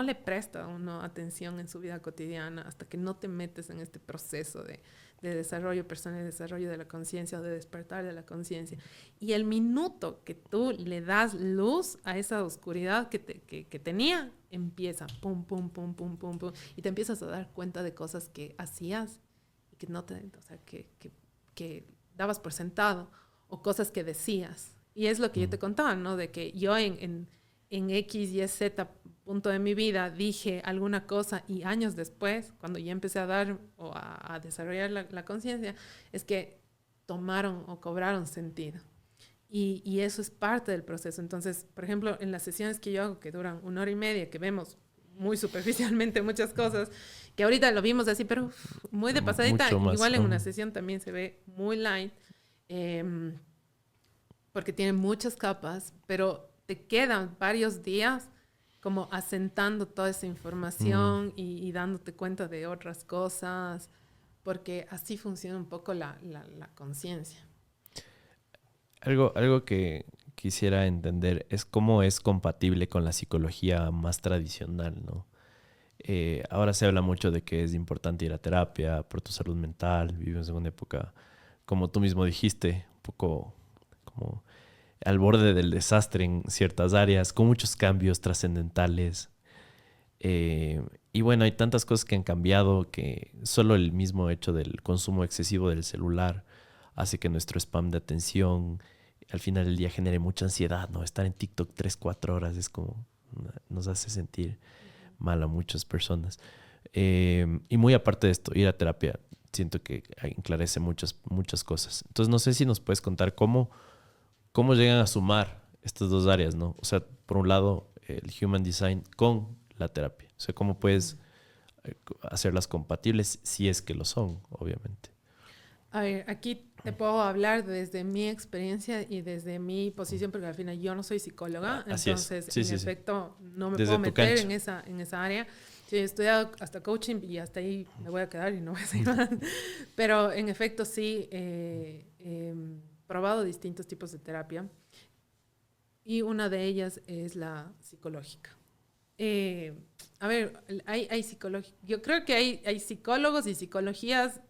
le presta uno atención en su vida cotidiana hasta que no te metes en este proceso de desarrollo personal, de desarrollo de la conciencia o de despertar de la conciencia. Y el minuto que tú le das luz a esa oscuridad que tenía, empieza pum, pum, pum, pum, pum, pum, y te empiezas a dar cuenta de cosas que hacías y que no te, o sea, que dabas por sentado, o cosas que decías. Y es lo que yo te contaba, ¿no? De que yo en X, Y, Z punto de mi vida dije alguna cosa y años después, cuando ya empecé a dar o a desarrollar la conciencia, es que tomaron o cobraron sentido. Y eso es parte del proceso. Entonces, por ejemplo, en las sesiones que yo hago, que duran 1 hora y media, que vemos muy superficialmente muchas cosas, que ahorita lo vimos así, pero muy de pasadita, igual en una sesión también se ve muy light, porque tiene muchas capas, pero te quedan varios días como asentando toda esa información y dándote cuenta de otras cosas, porque así funciona un poco la conciencia. Algo que quisiera entender es cómo es compatible con la psicología más tradicional, ¿no? Ahora se habla mucho de que es importante ir a terapia por tu salud mental. Vivimos en una época, como tú mismo dijiste, un poco como al borde del desastre en ciertas áreas, con muchos cambios trascendentales. Y bueno, hay tantas cosas que han cambiado que solo el mismo hecho del consumo excesivo del celular hace que nuestro spam de atención al final del día genere mucha ansiedad, ¿no? Estar en TikTok 3-4 horas es como, nos hace sentir mal a muchas personas. Y muy aparte de esto, ir a terapia siento que enclarece muchas cosas. Entonces no sé si nos puedes contar cómo llegan a sumar estas dos áreas, ¿no? O sea, por un lado, el Human Design con la terapia. O sea, cómo puedes hacerlas compatibles si es que lo son, obviamente. A ver, aquí te puedo hablar desde mi experiencia y desde mi posición, porque al final yo no soy psicóloga, entonces en efecto no me puedo meter en esa área. Sí, he estudiado hasta coaching y hasta ahí me voy a quedar y no voy a seguir más. Pero en efecto sí, probado distintos tipos de terapia y una de ellas es la psicológica. A ver, hay psicología. Yo creo que hay psicólogos y psicologías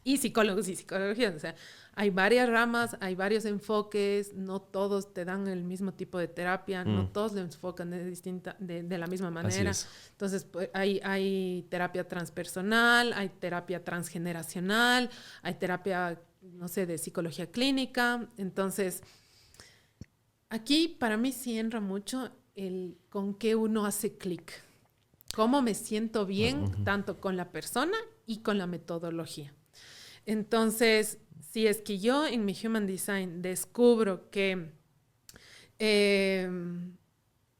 y psicólogos y psicología. O sea, hay varias ramas, hay varios enfoques, no todos te dan el mismo tipo de terapia, no todos lo enfocan de la misma manera. Entonces, pues, hay terapia transpersonal, hay terapia transgeneracional, hay terapia, no sé, de psicología clínica. Entonces, aquí para mí sí entra mucho el con qué uno hace clic. Cómo me siento bien tanto con la persona y con la metodología. Entonces, si es que yo en mi Human Design descubro que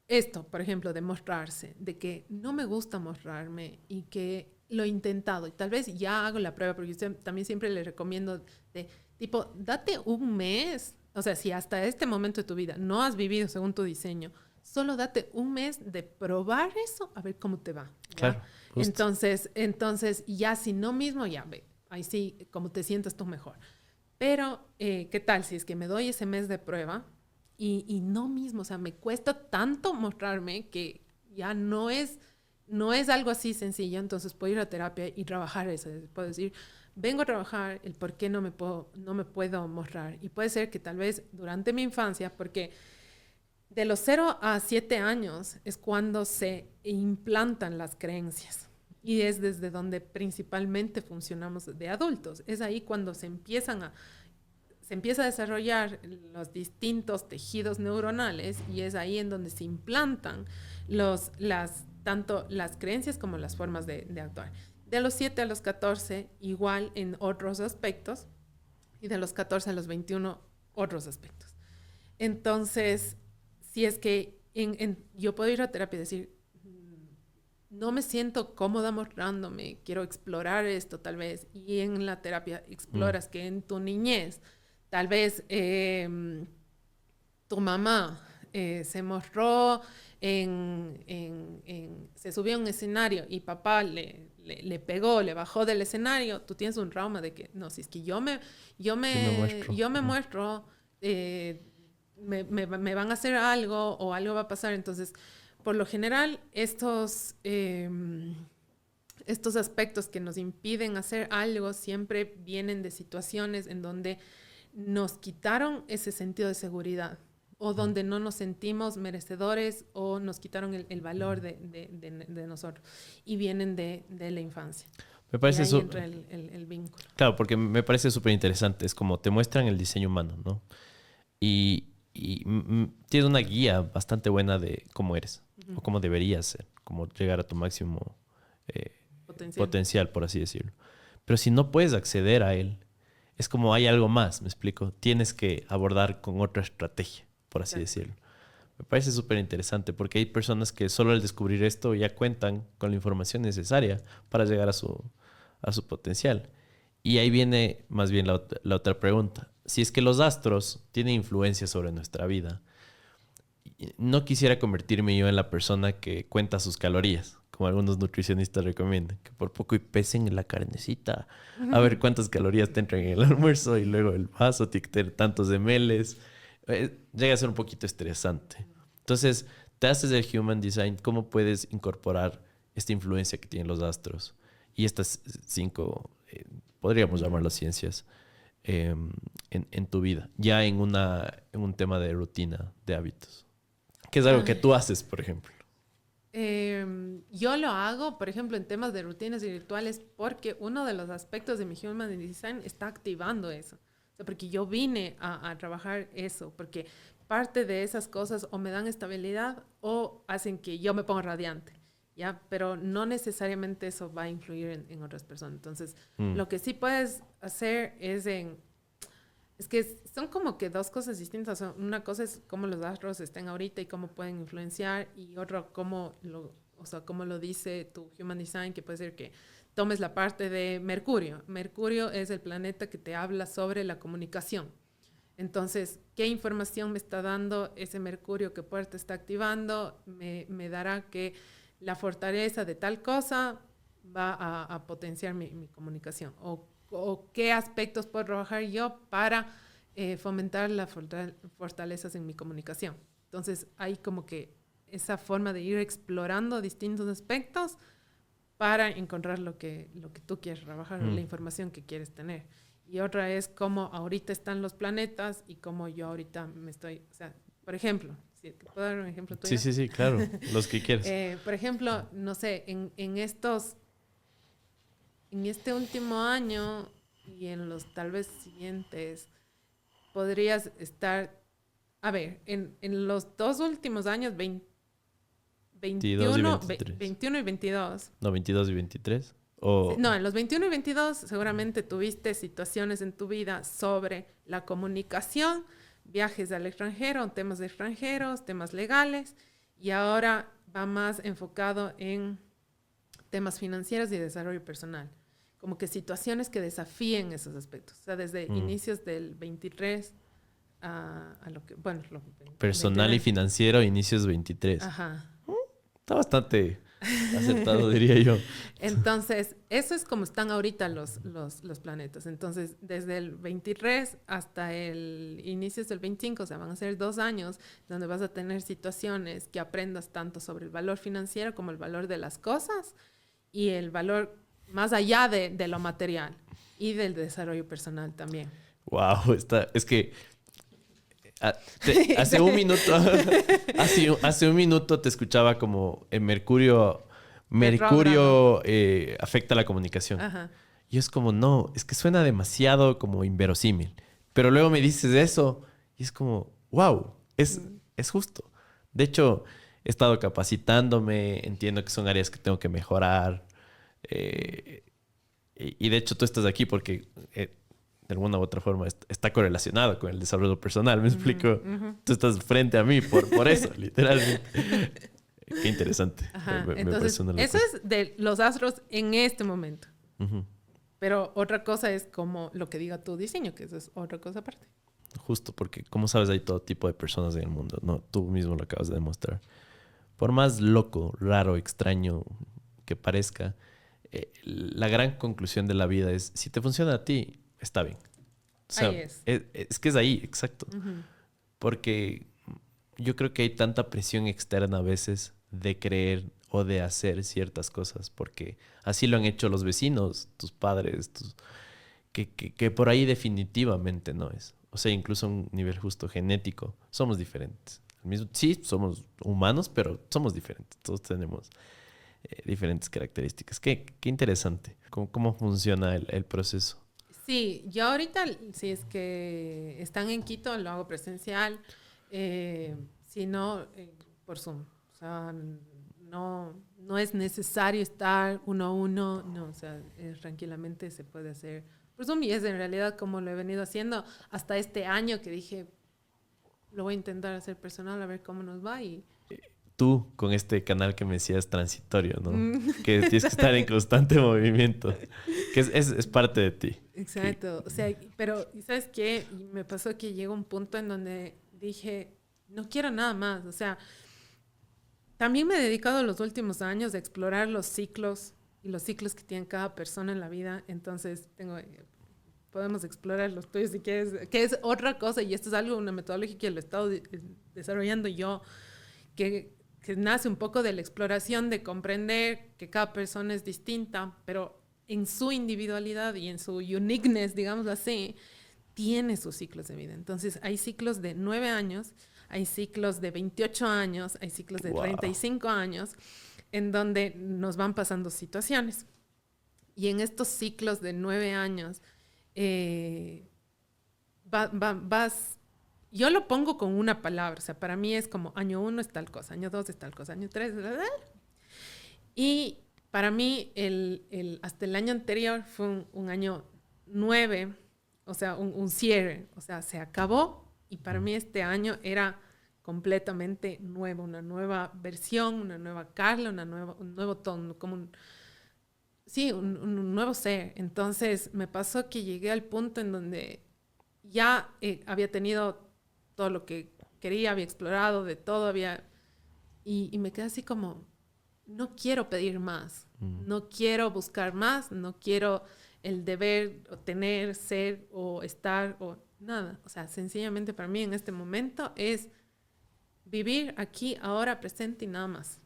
esto, por ejemplo, de mostrarse, de que no me gusta mostrarme y que lo he intentado y tal vez ya hago la prueba, porque yo también siempre le recomiendo de tipo, date un mes, o sea, si hasta este momento de tu vida no has vivido según tu diseño, solo date un mes de probar eso a ver cómo te va. ¿Ya? Claro, justo. Entonces, ya si no mismo, ya ve, ahí sí, como te sientas tú mejor. Pero, ¿qué tal si es que me doy ese mes de prueba y no mismo, o sea, me cuesta tanto mostrarme que ya no es algo así sencillo, entonces puedo ir a terapia y trabajar eso. Puedo decir, vengo a trabajar el por qué no me puedo mostrar. Y puede ser que tal vez durante mi infancia, porque de los 0 a 7 años es cuando se implantan las creencias. Y es desde donde principalmente funcionamos de adultos. Es ahí cuando se empieza a desarrollar los distintos tejidos neuronales y es ahí en donde se implantan tanto las creencias como las formas de actuar. De los 7 a los 14, igual en otros aspectos, y de los 14 a los 21, otros aspectos. Entonces, si es que yo puedo ir a terapia y decir, no me siento cómoda mostrándome, quiero explorar esto tal vez, y en la terapia exploras que en tu niñez, tal vez tu mamá se mostró se subió a un escenario y papá le pegó, le bajó del escenario, tú tienes un trauma de que, no, si es que yo me muestro, me van a hacer algo o algo va a pasar. Entonces, por lo general, estos aspectos que nos impiden hacer algo siempre vienen de situaciones en donde nos quitaron ese sentido de seguridad o donde no nos sentimos merecedores o nos quitaron el valor de nosotros y vienen de la infancia. Me parece y ahí entra el vínculo. Claro, porque me parece súper interesante. Es como te muestran el diseño humano, ¿no? Y tienes una guía bastante buena de cómo eres o cómo deberías ser, cómo llegar a tu máximo potencial, por así decirlo. Pero si no puedes acceder a él, es como hay algo más, ¿me explico? Tienes que abordar con otra estrategia, por así decirlo. Me parece súper interesante porque hay personas que solo al descubrir esto ya cuentan con la información necesaria para llegar a su potencial. Y ahí viene más bien la otra pregunta. Si es que los astros tienen influencia sobre nuestra vida, no quisiera convertirme yo en la persona que cuenta sus calorías, como algunos nutricionistas recomiendan, que por poco y pesen en la carnecita, a ver cuántas calorías te entran en el almuerzo y luego el vaso tiene que tener tantos ml. Llega a ser un poquito estresante. Entonces, te haces el Human Design, ¿cómo puedes incorporar esta influencia que tienen los astros y estas 5, podríamos llamarlas ciencias, en tu vida, ya en un tema de rutina, de hábitos? ¿Qué es algo que tú haces, por ejemplo? Yo lo hago, por ejemplo, en temas de rutinas y rituales, porque uno de los aspectos de mi Human Design está activando eso. O sea, porque yo vine a trabajar eso, porque parte de esas cosas o me dan estabilidad o hacen que yo me ponga radiante, ¿ya? Pero no necesariamente eso va a influir en otras personas. Entonces, lo que sí puedes hacer es que son como que dos cosas distintas. Una cosa es cómo los astros estén ahorita y cómo pueden influenciar, y otro cómo lo dice tu Human Design, que puede ser que tomes la parte de Mercurio. Mercurio es el planeta que te habla sobre la comunicación. Entonces, ¿qué información me está dando ese Mercurio? ¿Qué puerta está activando? Me dará que la fortaleza de tal cosa va a potenciar mi comunicación. O qué aspectos puedo trabajar yo para fomentar las fortalezas en mi comunicación. Entonces, hay como que esa forma de ir explorando distintos aspectos para encontrar lo que tú quieres trabajar, la información que quieres tener. Y otra es cómo ahorita están los planetas y cómo yo ahorita me estoy... O sea, por ejemplo, ¿puedo dar un ejemplo tuyo? Sí, claro, los que quieras. Por ejemplo, no sé, en este último año y en los tal vez siguientes, podrías estar... A ver, en los 2 últimos años, 21 y 22. No, 22 y 23. No, en los 21 y 22 seguramente tuviste situaciones en tu vida sobre la comunicación, viajes al extranjero, temas de extranjeros, temas legales, y ahora va más enfocado en temas financieros y desarrollo personal. Como que situaciones que desafíen esos aspectos. O sea, desde inicios del 23 a lo que... Bueno, personal 29. y financiero, inicios 23. Ajá. Está bastante acertado, diría yo. Entonces, eso es como están ahorita los planetas. Entonces, desde el 23 hasta el inicio del 25, o sea, van a ser 2 años donde vas a tener situaciones que aprendas tanto sobre el valor financiero como el valor de las cosas y el valor más allá de lo material y del desarrollo personal también. Wow, es que hace un minuto hace un minuto te escuchaba como Mercurio afecta la comunicación. Ajá. Y es como, no, es que suena demasiado como inverosímil. Pero luego me dices eso y es como, wow, es justo. De hecho, he estado capacitándome, entiendo que son áreas que tengo que mejorar. Y de hecho tú estás aquí porque de alguna u otra forma está correlacionado con el desarrollo personal, ¿me explico? Tú estás frente a mí por eso, literalmente. Qué interesante. Ajá. Me Entonces, eso es de los astros en este momento. Pero otra cosa es como lo que diga tu diseño, que eso es otra cosa aparte. Justo, porque como sabes, hay todo tipo de personas en el mundo, ¿no? Tú mismo lo acabas de demostrar. Por más loco, raro, extraño que parezca, la gran conclusión de la vida es, si te funciona a ti, está bien. O sea, ahí es. Es que es ahí, exacto. Porque yo creo que hay tanta presión externa a veces de creer o de hacer ciertas cosas, porque así lo han hecho los vecinos, tus padres, que por ahí definitivamente no es. O sea, incluso a un nivel justo genético, somos diferentes. Sí, somos humanos, pero somos diferentes. Todos tenemos diferentes características. Qué interesante. ¿Cómo funciona el proceso? Sí, yo ahorita, si es que están en Quito, lo hago presencial. Si no, por Zoom. O sea, no es necesario estar 1 a 1. No, o sea, tranquilamente se puede hacer por Zoom. Y es en realidad como lo he venido haciendo hasta este año que dije, lo voy a intentar hacer personal a ver cómo nos va. Y tú con este canal que me decías transitorio, ¿no? Que tienes que estar en constante movimiento, que es parte de ti. Exacto. O sea, pero ¿sabes qué? Me pasó que llegó un punto en donde dije, no quiero nada más. O sea, también me he dedicado los últimos años a explorar los ciclos y los ciclos que tiene cada persona en la vida. Entonces, podemos explorar los tuyos si quieres, que es otra cosa. Y esto es una metodología que lo he estado desarrollando yo, que nace un poco de la exploración, de comprender que cada persona es distinta, pero en su individualidad y en su uniqueness, digamos así, tiene sus ciclos de vida. Entonces, hay ciclos de 9 años, hay ciclos de 28 años, hay ciclos de 35 años, en donde nos van pasando situaciones. Y en estos ciclos de 9 años, yo lo pongo con una palabra, o sea, para mí es como año 1 es tal cosa, año 2 es tal cosa, año 3 y para mí hasta el año anterior fue un año 9, o sea, un cierre, o sea, se acabó y para mí este año era completamente nuevo, una nueva versión, una nueva Carla, un nuevo tono, como un nuevo ser. Entonces me pasó que llegué al punto en donde ya había tenido todo lo que quería, había explorado de todo, y me quedé así como, no quiero pedir más, no quiero buscar más, no quiero el deber o tener, ser o estar o nada. O sea, sencillamente para mí en este momento es vivir aquí, ahora, presente y nada más.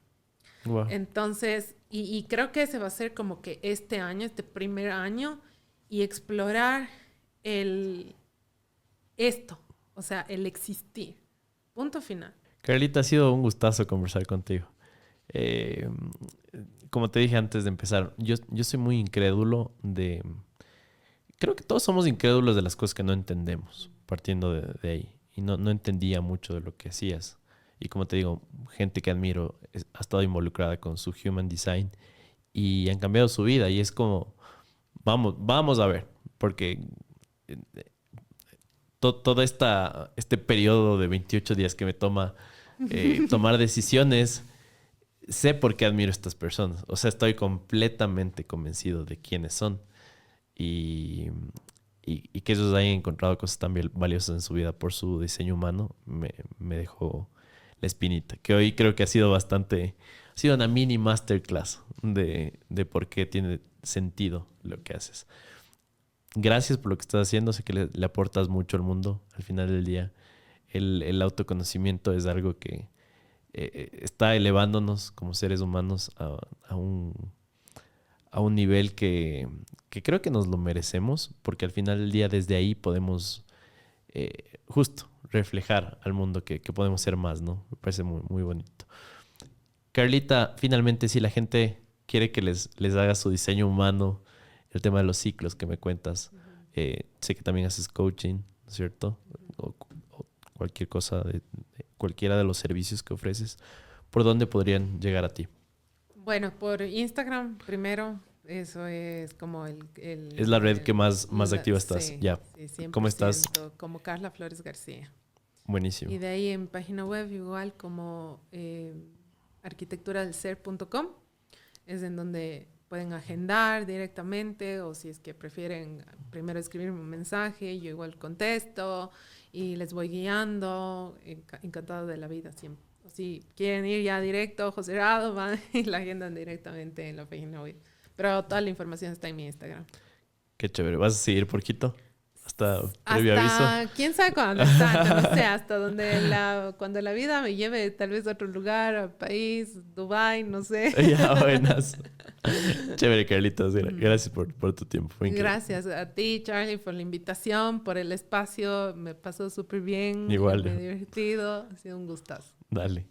Wow. Entonces, y creo que ese va a ser como que este año, este primer año, y explorar esto, o sea, el existir. Punto final. Carlita, ha sido un gustazo conversar contigo. Eh, Como te dije antes de empezar, yo soy muy incrédulo de... Creo que todos somos incrédulos de las cosas que no entendemos, partiendo de ahí. Y no entendía mucho de lo que hacías. Y como te digo, gente que admiro ha estado involucrada con su Human Design y han cambiado su vida. Y es como, vamos a ver, porque todo este periodo de 28 días que me toma tomar decisiones, sé por qué admiro a estas personas. O sea, estoy completamente convencido de quiénes son. Y que ellos hayan encontrado cosas tan valiosas en su vida por su diseño humano, me dejó la espinita. Que hoy creo que ha sido ha sido una mini masterclass de por qué tiene sentido lo que haces. Gracias por lo que estás haciendo. Sé que le aportas mucho al mundo. Al final del día, el autoconocimiento es algo que está elevándonos como seres humanos a un nivel que creo que nos lo merecemos, porque al final del día desde ahí podemos justo reflejar al mundo que podemos ser más, ¿no? Me parece muy, muy bonito. Carlita, finalmente, si la gente quiere que les haga su diseño humano, el tema de los ciclos que me cuentas, sé que también haces coaching, ¿no es cierto? O cualquier cosa, cualquiera de los servicios que ofreces, ¿por dónde podrían llegar a ti? Bueno, por Instagram primero, eso es como es la red que más activa estás. Sí, Ya. sí, ¿Cómo estás? Como Carla Flores García. Buenísimo. Y de ahí en página web igual como arquitecturadelser.com, es en donde pueden agendar directamente, o si es que prefieren primero escribirme un mensaje, yo igual contesto y les voy guiando, encantado de la vida siempre. O si quieren ir ya directo, ojos cerrados, van y la agendan directamente en la página web. Pero toda la información está en mi Instagram. Qué chévere. ¿Vas a seguir por Quito? Hasta previo aviso. ¿Quién sabe cuándo? Exacto, no sé, hasta cuando la vida me lleve tal vez a otro lugar, al país, Dubái, no sé. Ya, buenas. Chévere, Carlitos. Gracias por tu tiempo. Fue increíble. Gracias a ti, Charlie, por la invitación, por el espacio. Me pasó súper bien. Igual. Me he divertido. Ha sido un gustazo. Dale.